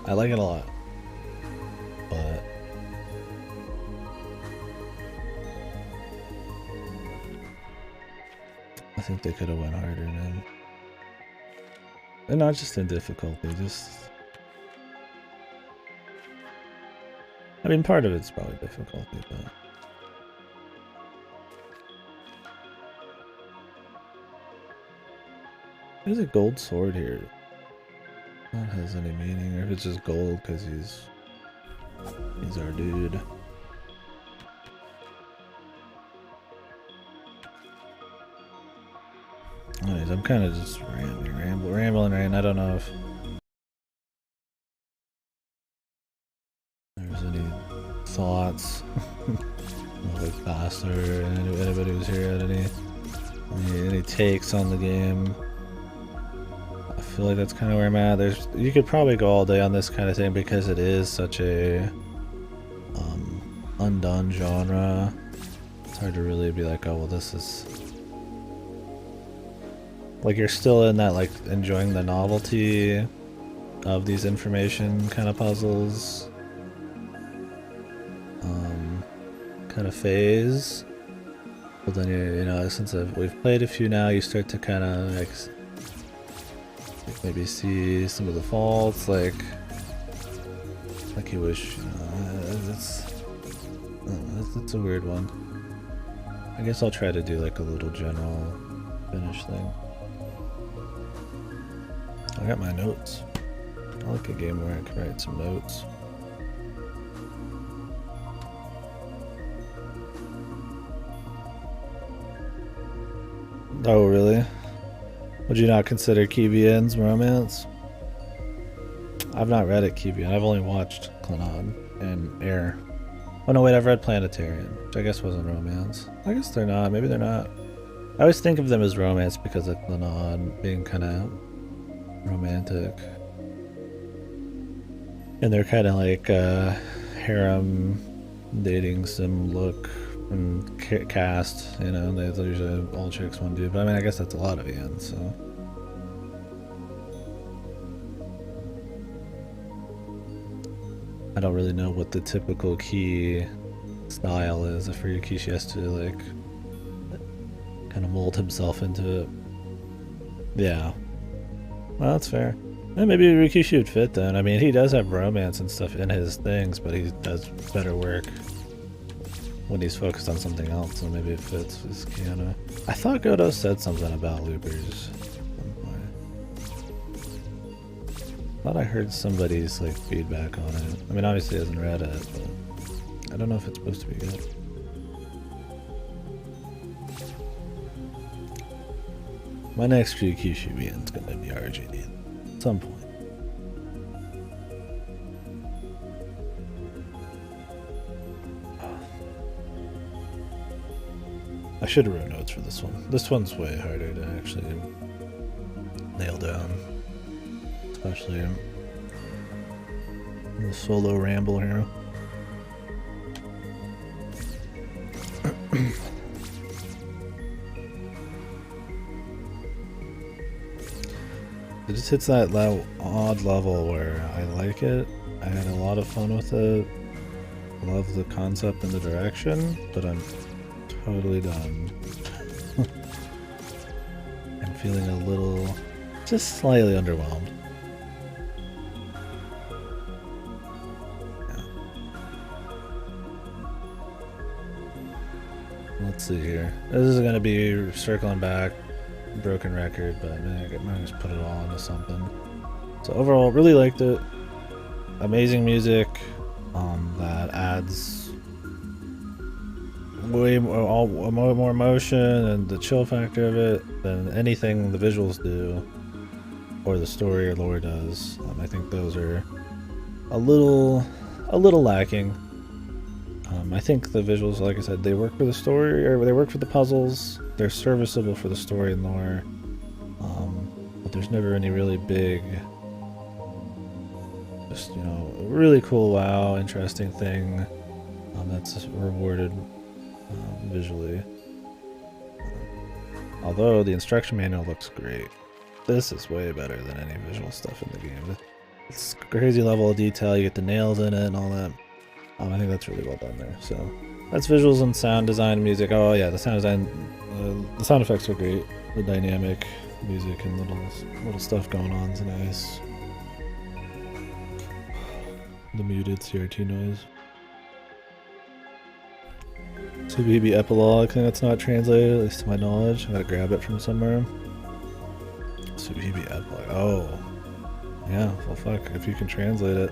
I like it a lot, but I think they could have went harder, man. And not just in difficulty, just. I mean, part of it's probably difficulty, but. There's a gold sword here. That has any meaning, or if it's just gold because he's our dude. Anyways, I'm kind of just rambling right now. I don't know if there's any thoughts. Like Bastard, and anybody who's here had any takes on the game. I feel like that's kind of where I'm at. You could probably go all day on this kind of thing because it is such a undone genre. It's hard to really be like, oh well, this is like you're still in that like enjoying the novelty of these information kind of puzzles kind of phase. But then you know, since we've played a few now, you start to kind of like maybe see some of the faults, like you wish, you know, it's a weird one. I guess I'll try to do like a little general finish thing. I got my notes. I like a game where I can write some notes. Oh really? Would you not consider Kibian's romance? I've not read it, Kibian. I've only watched Clannad and Air. Oh no, wait, I've read Planetarian, which I guess wasn't romance. I guess they're not. Maybe they're not. I always think of them as romance because of Clannad being kind of romantic. And they're kind of like, harem dating sim look and cast, you know, there's usually all chicks, one dude, but I mean, I guess that's a lot of Ian, so. I don't really know what the typical key style is. For Rikishi has to like kind of mold himself into it. Yeah. Well, that's fair. And maybe Rikishi would fit then. I mean, he does have romance and stuff in his things, but he does better work when he's focused on something else, so maybe it fits with Keanu. I thought Godo said something about loopers. I thought I heard somebody's like feedback on it. I mean, obviously he hasn't read it, but I don't know if it's supposed to be good. My next Rikishi is gonna be RGD at some point. I should have wrote notes for this one. This one's way harder to actually nail down. Especially in the solo ramble here. It just hits that odd level where I like it. I had a lot of fun with it. Love the concept and the direction, but I'm totally done. I'm feeling a little, just slightly underwhelmed. Let's see here. This is going to be circling back, broken record, but man, I might just put it all into something. So overall, really liked it. Amazing music that adds way more emotion and the chill factor of it than anything the visuals do or the story or lore does. I think those are a little lacking. I think the visuals, like I said, they work for the story, or they work for the puzzles. They're serviceable for the story and lore, but there's never any really big, just, you know, really cool, wow, interesting thing that's rewarded visually. Although the instruction manual looks great, this is way better than any visual stuff in the game. It's crazy level of detail. You get the nails in it and all that. I think that's really well done there. So that's visuals and sound design, music. Oh yeah, the sound design, the sound effects are great. The dynamic music and little stuff going on is nice. The muted CRT noise. Subibi epilogue. I think that's not translated, at least to my knowledge. I gotta grab it from somewhere. Subibi epilogue. Oh, yeah. Well, fuck. If you can translate it.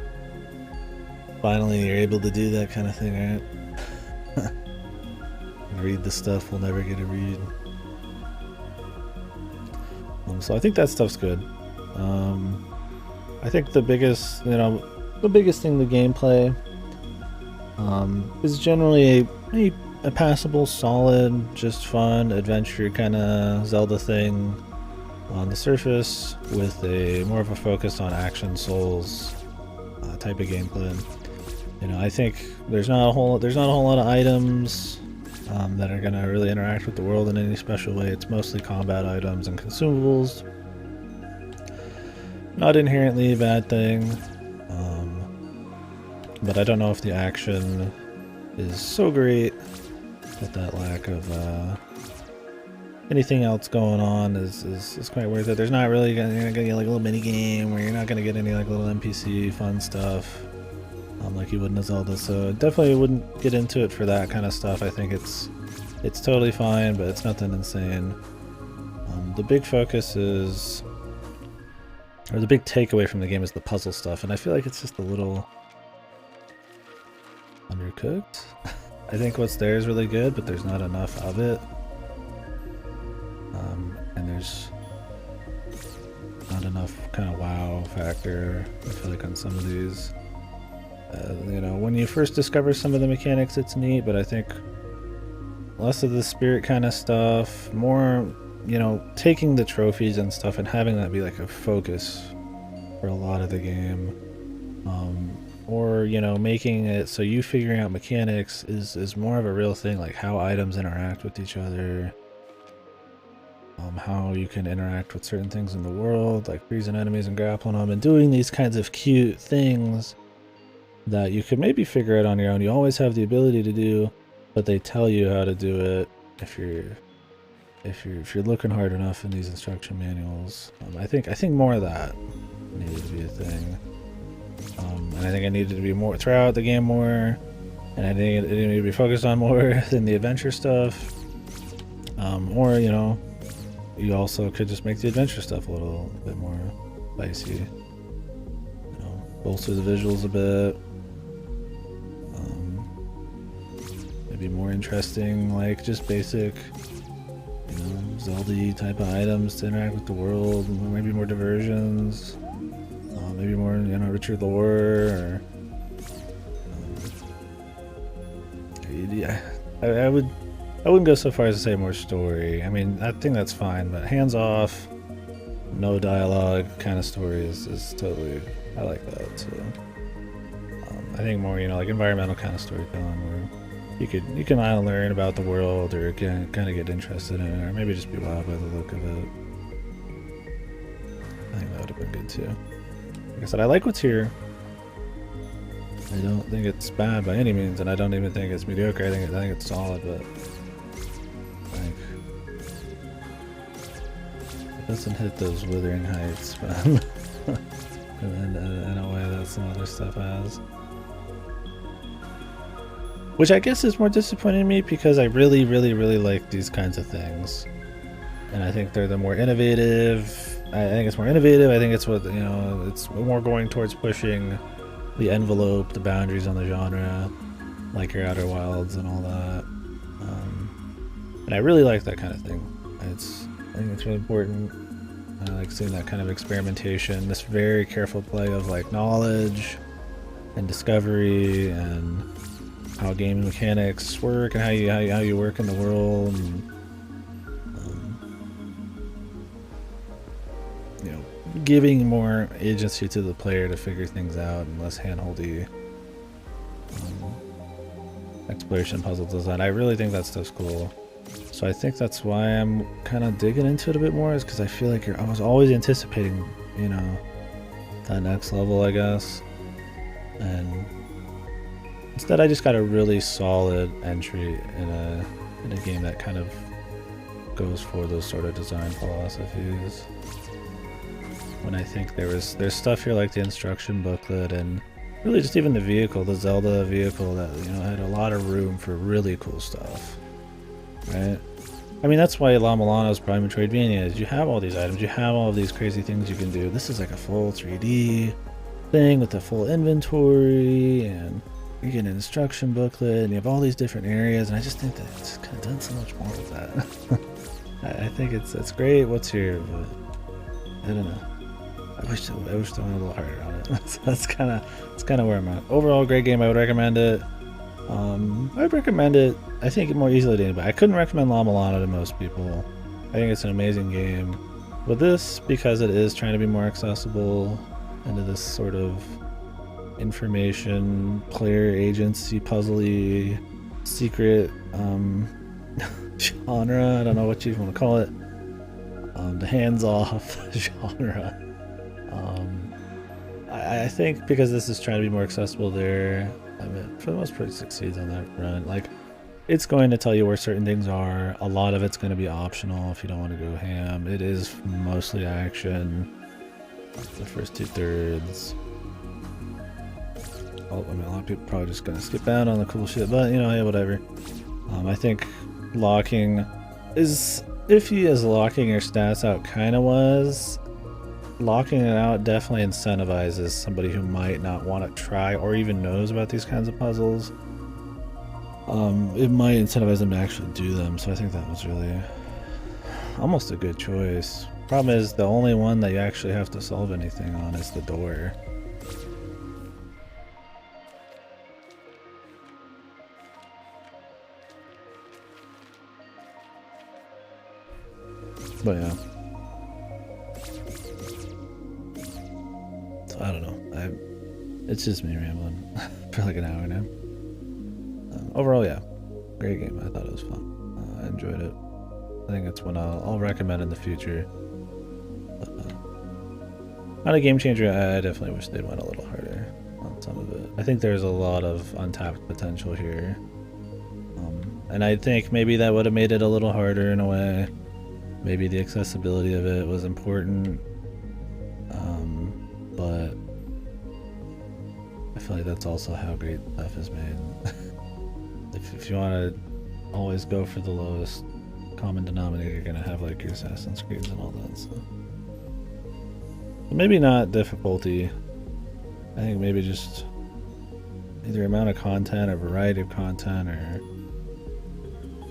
Finally, you're able to do that kind of thing, right? Read the stuff we'll never get to read. So I think that stuff's good. I think the biggest thing, the gameplay is generally a passable, solid, just fun adventure kind of Zelda thing on the surface, with a more of a focus on action Souls type of gameplay. I think there's not a whole lot of items that are gonna really interact with the world in any special way. It's mostly combat items and consumables. Not inherently a bad thing, but I don't know if the action is so great that that lack of anything else going on is quite worth it. There's not really you're not gonna get like a little mini game where you're not gonna get any like little NPC fun stuff like you would in a Zelda. So definitely wouldn't get into it for that kind of stuff. I think it's totally fine, but it's nothing insane. The big focus is, or the big takeaway from the game is the puzzle stuff, and I feel like it's just a little undercooked. I think what's there is really good, but there's not enough of it. And there's not enough kind of wow factor, I feel like, on some of these. When you first discover some of the mechanics, it's neat, but I think less of the spirit kind of stuff, more, taking the trophies and stuff and having that be like a focus for a lot of the game. or you know, making it so you figuring out mechanics is more of a real thing, like how items interact with each other, how you can interact with certain things in the world, like freezing enemies and grappling them, and doing these kinds of cute things that you could maybe figure out on your own. You always have the ability to do, but they tell you how to do it if you're looking hard enough in these instruction manuals. I think more of that needed to be a thing. And I think it needed to be more throughout the game more, and I think it needed to be focused on more than the adventure stuff. Or you know, you also could just make the adventure stuff a little bit more spicy. You know, bolster the visuals a bit. Maybe more interesting, like just basic, you know, Zelda type of items to interact with the world. Maybe more diversions. Maybe more, you know, richer lore. Or, yeah, I wouldn't go so far as to say more story. I mean, I think that's fine, but hands off, no dialogue kind of story is totally, I like that. So I think more, you know, like environmental kind of storytelling where you can either learn about the world or kind of get interested in it, or maybe just be wowed by the look of it. I think that would have been good too. Like I said, I like what's here. I don't think it's bad by any means, and I don't even think it's mediocre. I think it's solid, but like it doesn't hit those withering heights, but in a way that some other stuff has. Which I guess is more disappointing to me because I really like these kinds of things. And I think they're the more innovative. I think it's more innovative. I think it's what, you know, it's more going towards pushing the envelope, the boundaries on the genre, like your Outer Wilds and all that. And I really like that kind of thing. I think it's really important. I like seeing that kind of experimentation, this very careful play of like knowledge and discovery and how game mechanics work and how you work in the world, and you know, giving more agency to the player to figure things out and less handholdy exploration puzzle design. I really think that stuff's cool. So I think that's why I'm kind of digging into it a bit more, is because I feel like I was always anticipating, you know, that next level, I guess. And instead, I just got a really solid entry in a game that kind of goes for those sort of design philosophies. When I think there's stuff here like the instruction booklet and really just even the vehicle, the Zelda vehicle, that, you know, had a lot of room for really cool stuff, right? I mean, that's why La Milano's Prime Metroidvania is you have all these items, you have all of these crazy things you can do. This is like a full 3D thing with a full inventory, and you get an instruction booklet, and you have all these different areas, and I just think that it's kind of done so much more with that. I think it's great what's here, but I don't know. I wish they went a little harder on it. So that's kind of where I'm at. Overall, great game. I would recommend it. I'd recommend it, I think, more easily to anybody. I couldn't recommend La Milano to most people. I think it's an amazing game. But this, because it is trying to be more accessible into this sort of information, player agency, puzzly, secret genre, I don't know what you want to call it, the hands-off genre. I think because this is trying to be more accessible there, I mean, for the most part, it succeeds on that front. Like, it's going to tell you where certain things are. A lot of it's going to be optional if you don't want to go ham. It is mostly action, like the first 2/3. I mean, a lot of people are probably just going to skip out on the cool shit, but, you know, yeah, whatever. I think locking is iffy as locking your stats out kind of was. Locking it out definitely incentivizes somebody who might not want to try or even knows about these kinds of puzzles. It might incentivize them to actually do them, so I think that was really almost a good choice. Problem is, the only one that you actually have to solve anything on is the door. But yeah. So I don't know. It's just me rambling for like an hour now. Overall, yeah, great game. I thought it was fun. I enjoyed it. I think it's one I'll recommend in the future. But, not a game changer. I definitely wish they'd went a little harder on some of it. I think there's a lot of untapped potential here. And I think maybe that would have made it a little harder in a way. Maybe the accessibility of it was important. But I feel like that's also how great stuff is made. if you want to always go for the lowest common denominator, you're going to have like your Assassin's Creeds and all that stuff. Maybe not difficulty. I think maybe just either amount of content or variety of content or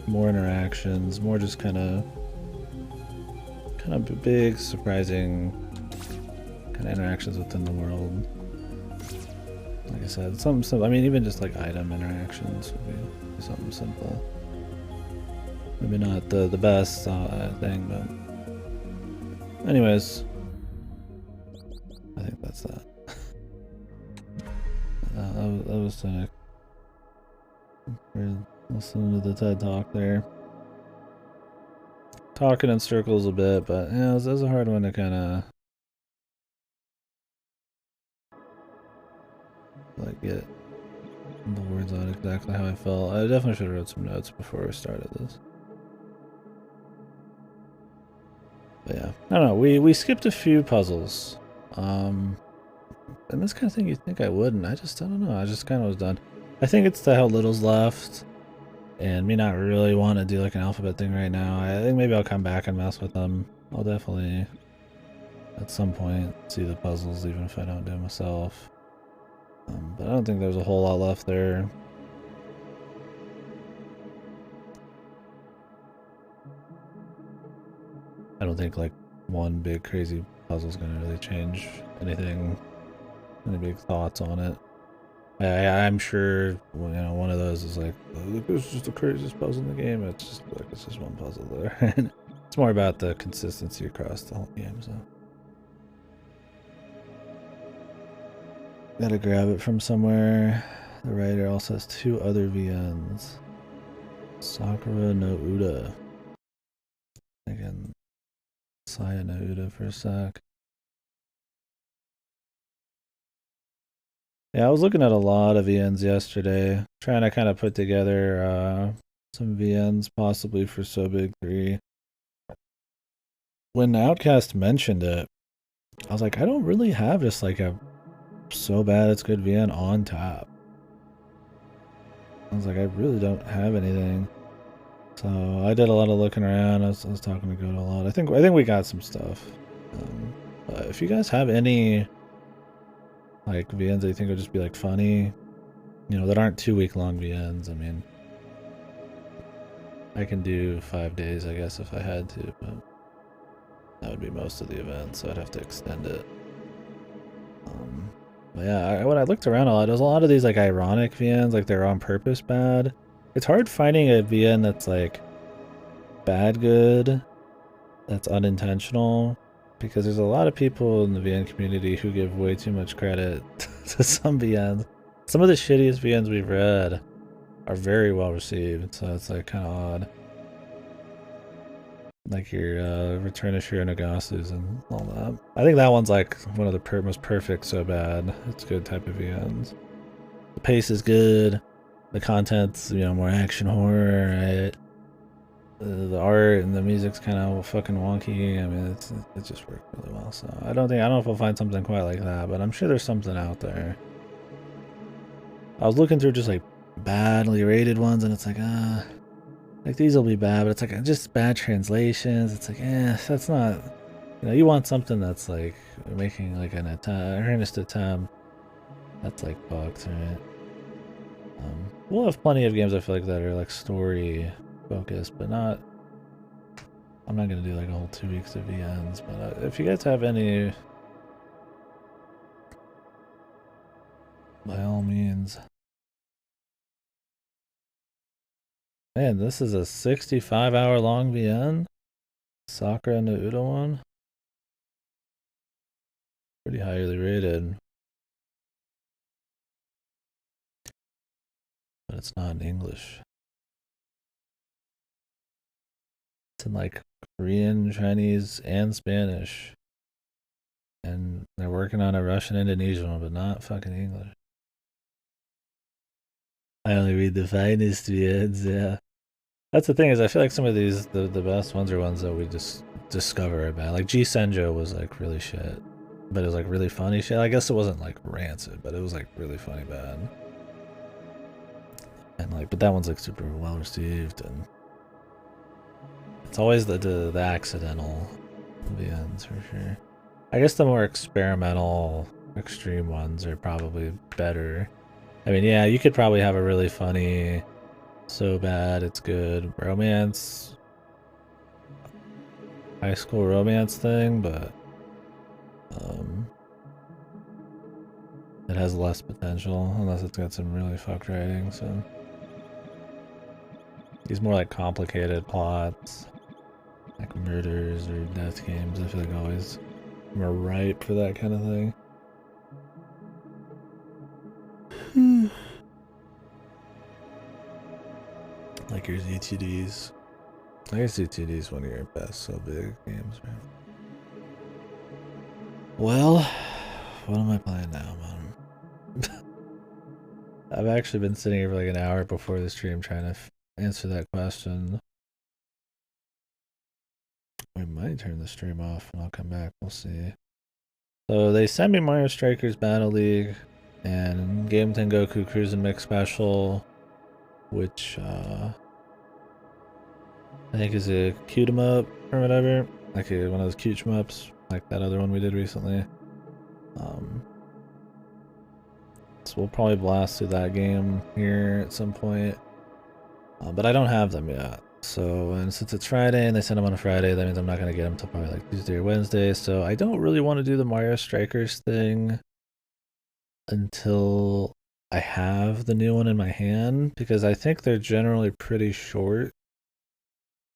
more interactions, more just kind of big, surprising kind of interactions within the world. Like I said, something simple. I mean, even just like item interactions would be something simple. Maybe not the best thing, but anyways, I think that's that. That was Tunic. Listening to the TED Talk there. Talking in circles a bit, but yeah, it was a hard one to kind of like get the words out exactly how I felt. I definitely should have wrote some notes before we started this. But yeah, I don't know. We skipped a few puzzles. And this kind of thing you'd think I wouldn't. I don't know. I just kind of was done. I think it's how little's left. And me not really want to do like an alphabet thing right now. I think maybe I'll come back and mess with them. I'll definitely, at some point, see the puzzles even if I don't do it myself. But I don't think there's a whole lot left there. I don't think like one big crazy puzzle is going to really change anything. Any big thoughts on it. I'm sure, you know, one of those is like, oh, this is just the craziest puzzle in the game. It's just like, it's just one puzzle there. And it's more about the consistency across the whole game, so. Gotta grab it from somewhere. The writer also has 2 other VNs. Sakura no Uda. Again, Saya no Uda for a sec. Yeah, I was looking at a lot of VNs yesterday, trying to kind of put together some VNs possibly for So Big 3. When Outcast mentioned it, I was like, I don't really have just like a so bad it's good VN on tap. I was like, I really don't have anything. So I did a lot of looking around. I was talking to Goat a lot. I think we got some stuff. But if you guys have any like VNs that you think would just be like funny, you know, that aren't 2-week long VNs, I mean, I can do 5 days, I guess, if I had to, but that would be most of the event, so I'd have to extend it. But yeah, when I looked around a lot, there's a lot of these like ironic VNs, like they're on purpose bad. It's hard finding a VN that's like bad good, that's unintentional, because there's a lot of people in the VN community who give way too much credit to some VNs. Some of the shittiest VNs we've read are very well received, so it's like kind of odd. Like your Return of Shiranagasus and all that. I think that one's like one of the most perfect so bad. It's good type of VNs. The pace is good. The content's, you know, more action horror, right? The art and the music's kind of fucking wonky. I mean, it just worked really well. So I don't know if I'll find something quite like that, but I'm sure there's something out there. I was looking through just like badly rated ones, and it's like these will be bad, but it's like just bad translations. It's like, that's not, you know, you want something that's like making like an earnest attempt. That's like bugs, right? We'll have plenty of games I feel like that are like story focused, but not. I'm not gonna do like a whole 2 weeks of VNs, but if you guys have any, by all means. Man, this is a 65-hour long VN. Sakura no Uda one. Pretty highly rated. but it's not in English. It's in like Korean, Chinese, and Spanish. And they're working on a Russian Indonesian one, but not fucking English. I only read the finest ones, yeah. That's the thing, is I feel like some of these, the best ones are ones that we just discover about. Like G Senjo was like really shit, but it was like really funny shit. I guess it wasn't like rancid, but it was like really funny bad. And like, but that one's like super well received, and it's always the accidental VNs for sure. I guess the more experimental, extreme ones are probably better. I mean, yeah, you could probably have a really funny, so bad it's good romance, high school romance thing, but it has less potential unless it's got some really fucked writing. So these more like complicated plots, like murders or death games, I feel like always more ripe for that kind of thing. Like your ZTDs. I guess ZTD is one of your best so big games, right? Well, what am I playing now, man? I've actually been sitting here for like an hour before the stream trying to answer that question. I might turn the stream off and I'll come back. We'll see. So they sent me Mario Strikers Battle League and Game Tengoku Cruise and Mix Special, which I think is a cute 'em up or whatever, like one of those cute shmups, like that other one we did recently. So we'll probably blast through that game here at some point, but I don't have them yet. So, and since it's Friday and they send them on a Friday, that means I'm not gonna get them till probably like Tuesday or Wednesday. So I don't really want to do the Mario Strikers thing until I have the new one in my hand, because I think they're generally pretty short.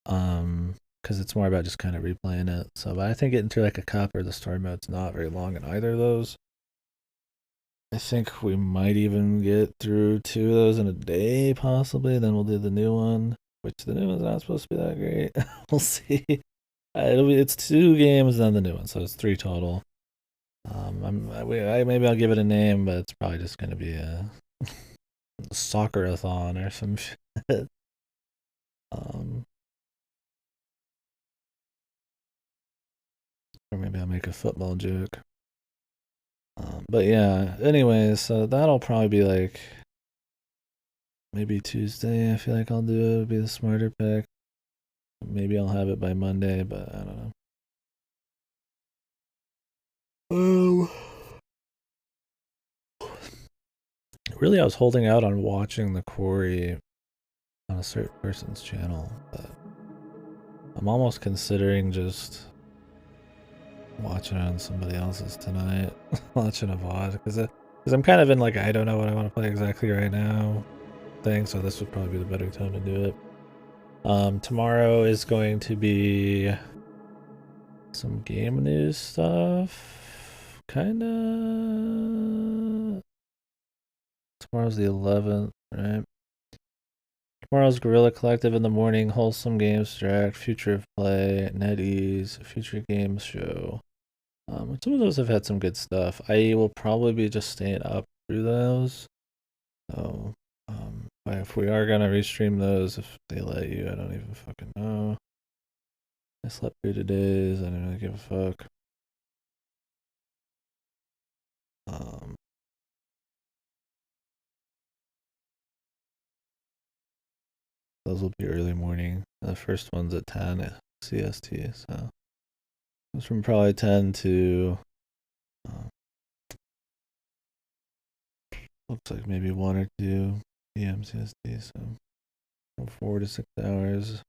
Because it's more about just kind of replaying it. So, but I think getting through like a cup or the story mode's not very long in either of those. I think we might even get through 2 of those in a day, possibly. Then we'll do the new one, which the new one's not supposed to be that great. We'll see. It's 2 games, then the new one, so it's 3 total. Maybe I'll give it a name, but it's probably just gonna be a soccer-a-thon or some shit. Or maybe I'll make a football joke. But yeah, anyways, so that'll probably be like maybe Tuesday. I feel like I'll do it. It'll be the smarter pick. Maybe I'll have it by Monday, but I don't know. Really, I was holding out on watching the quarry on a certain person's channel, but I'm almost considering just watching on somebody else's tonight. Watching a VOD, because I'm kind of in like, I don't know what I want to play exactly right now thing, so this would probably be the better time to do it. Tomorrow is going to be some game news stuff, kinda. Tomorrow's the 11th, right? Tomorrow's Gorilla Collective in the morning, Wholesome Games Direct, Future of Play, NetEase, Future Games Show. Some of those have had some good stuff. I will probably be just staying up through those. So, if we are gonna restream those, if they let you, I don't even fucking know. I slept through today's, I don't really give a fuck. Those will be early morning. The first one's at 10 CST, so it's from probably 10 to looks like maybe 1 or 2 p.m. CST, so from 4 to 6 hours.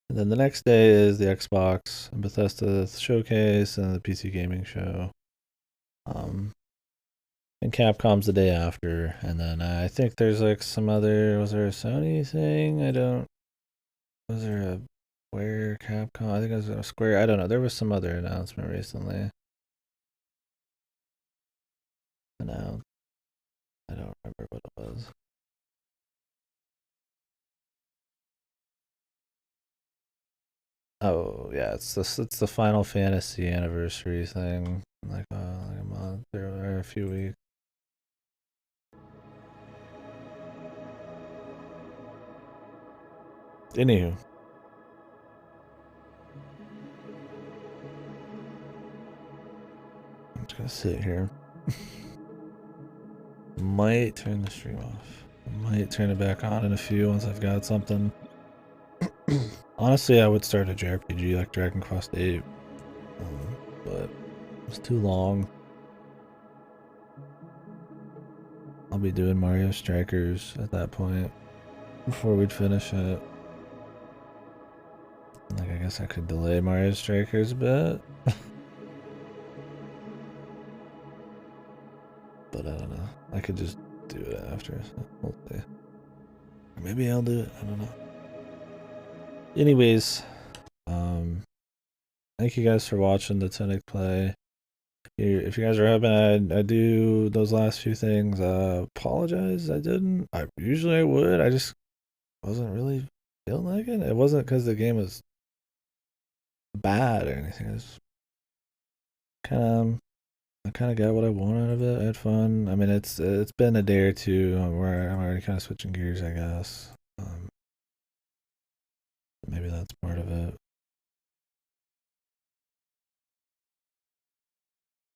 And then the next day is the Xbox and Bethesda showcase and the PC gaming show. And Capcom's the day after, and then I think there's like some other. Was there a Sony thing? Was there a Square Capcom? I think it was a Square. I don't know. There was some other announcement recently. Announced. I don't remember what it was. Oh yeah, it's the Final Fantasy anniversary thing, like a month or a few weeks. Anywho, I'm just gonna sit here. Might turn the stream off. Might turn it back on in a few once I've got something. Honestly, I would start a JRPG like Dragon Quest VIII, but it's too long. I'll be doing Mario Strikers at that point before we'd finish it. Like, I guess I could delay Mario Strikers a bit. But I don't know. I could just do it after. So we'll see. Maybe I'll do it. I don't know. Anyways, thank you guys for watching the Tunic play. If you guys are hoping I do those last few things, apologize. I didn't. Usually I would. I just wasn't really feeling like it. It wasn't because the game was bad or anything. It's kind of I kind of got what I wanted out of it. I had fun. I mean, it's been a day or two where I'm already kind of switching gears, I guess. Maybe that's part of it.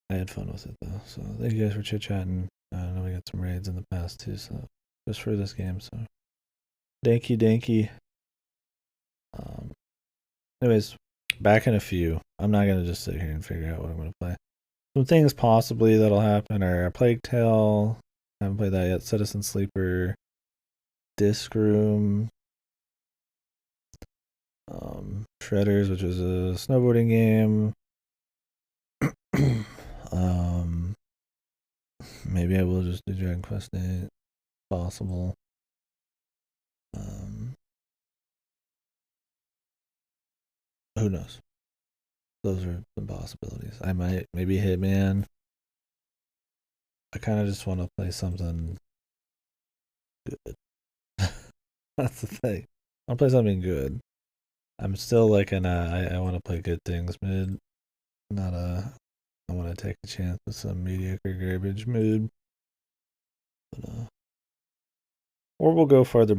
I had fun with it though. So thank you guys for chit chatting. I know we got some raids in the past too, so just for this game. So danky danky. Um, anyways, back in a few. I'm not gonna just sit here and figure out what I'm gonna play. Some things possibly that'll happen are a Plague Tale. I haven't played that yet. Citizen Sleeper, Disc Room, Shredders, which is a snowboarding game. Maybe I will just do Dragon Quest 8. Possible. Who knows? Those are some possibilities. I might maybe Hitman. I kind of just want to play something good. That's the thing. I want to play something good. I'm still like I want to play good things mid. Not I want to take a chance with some mediocre garbage mood. But, or we'll go farther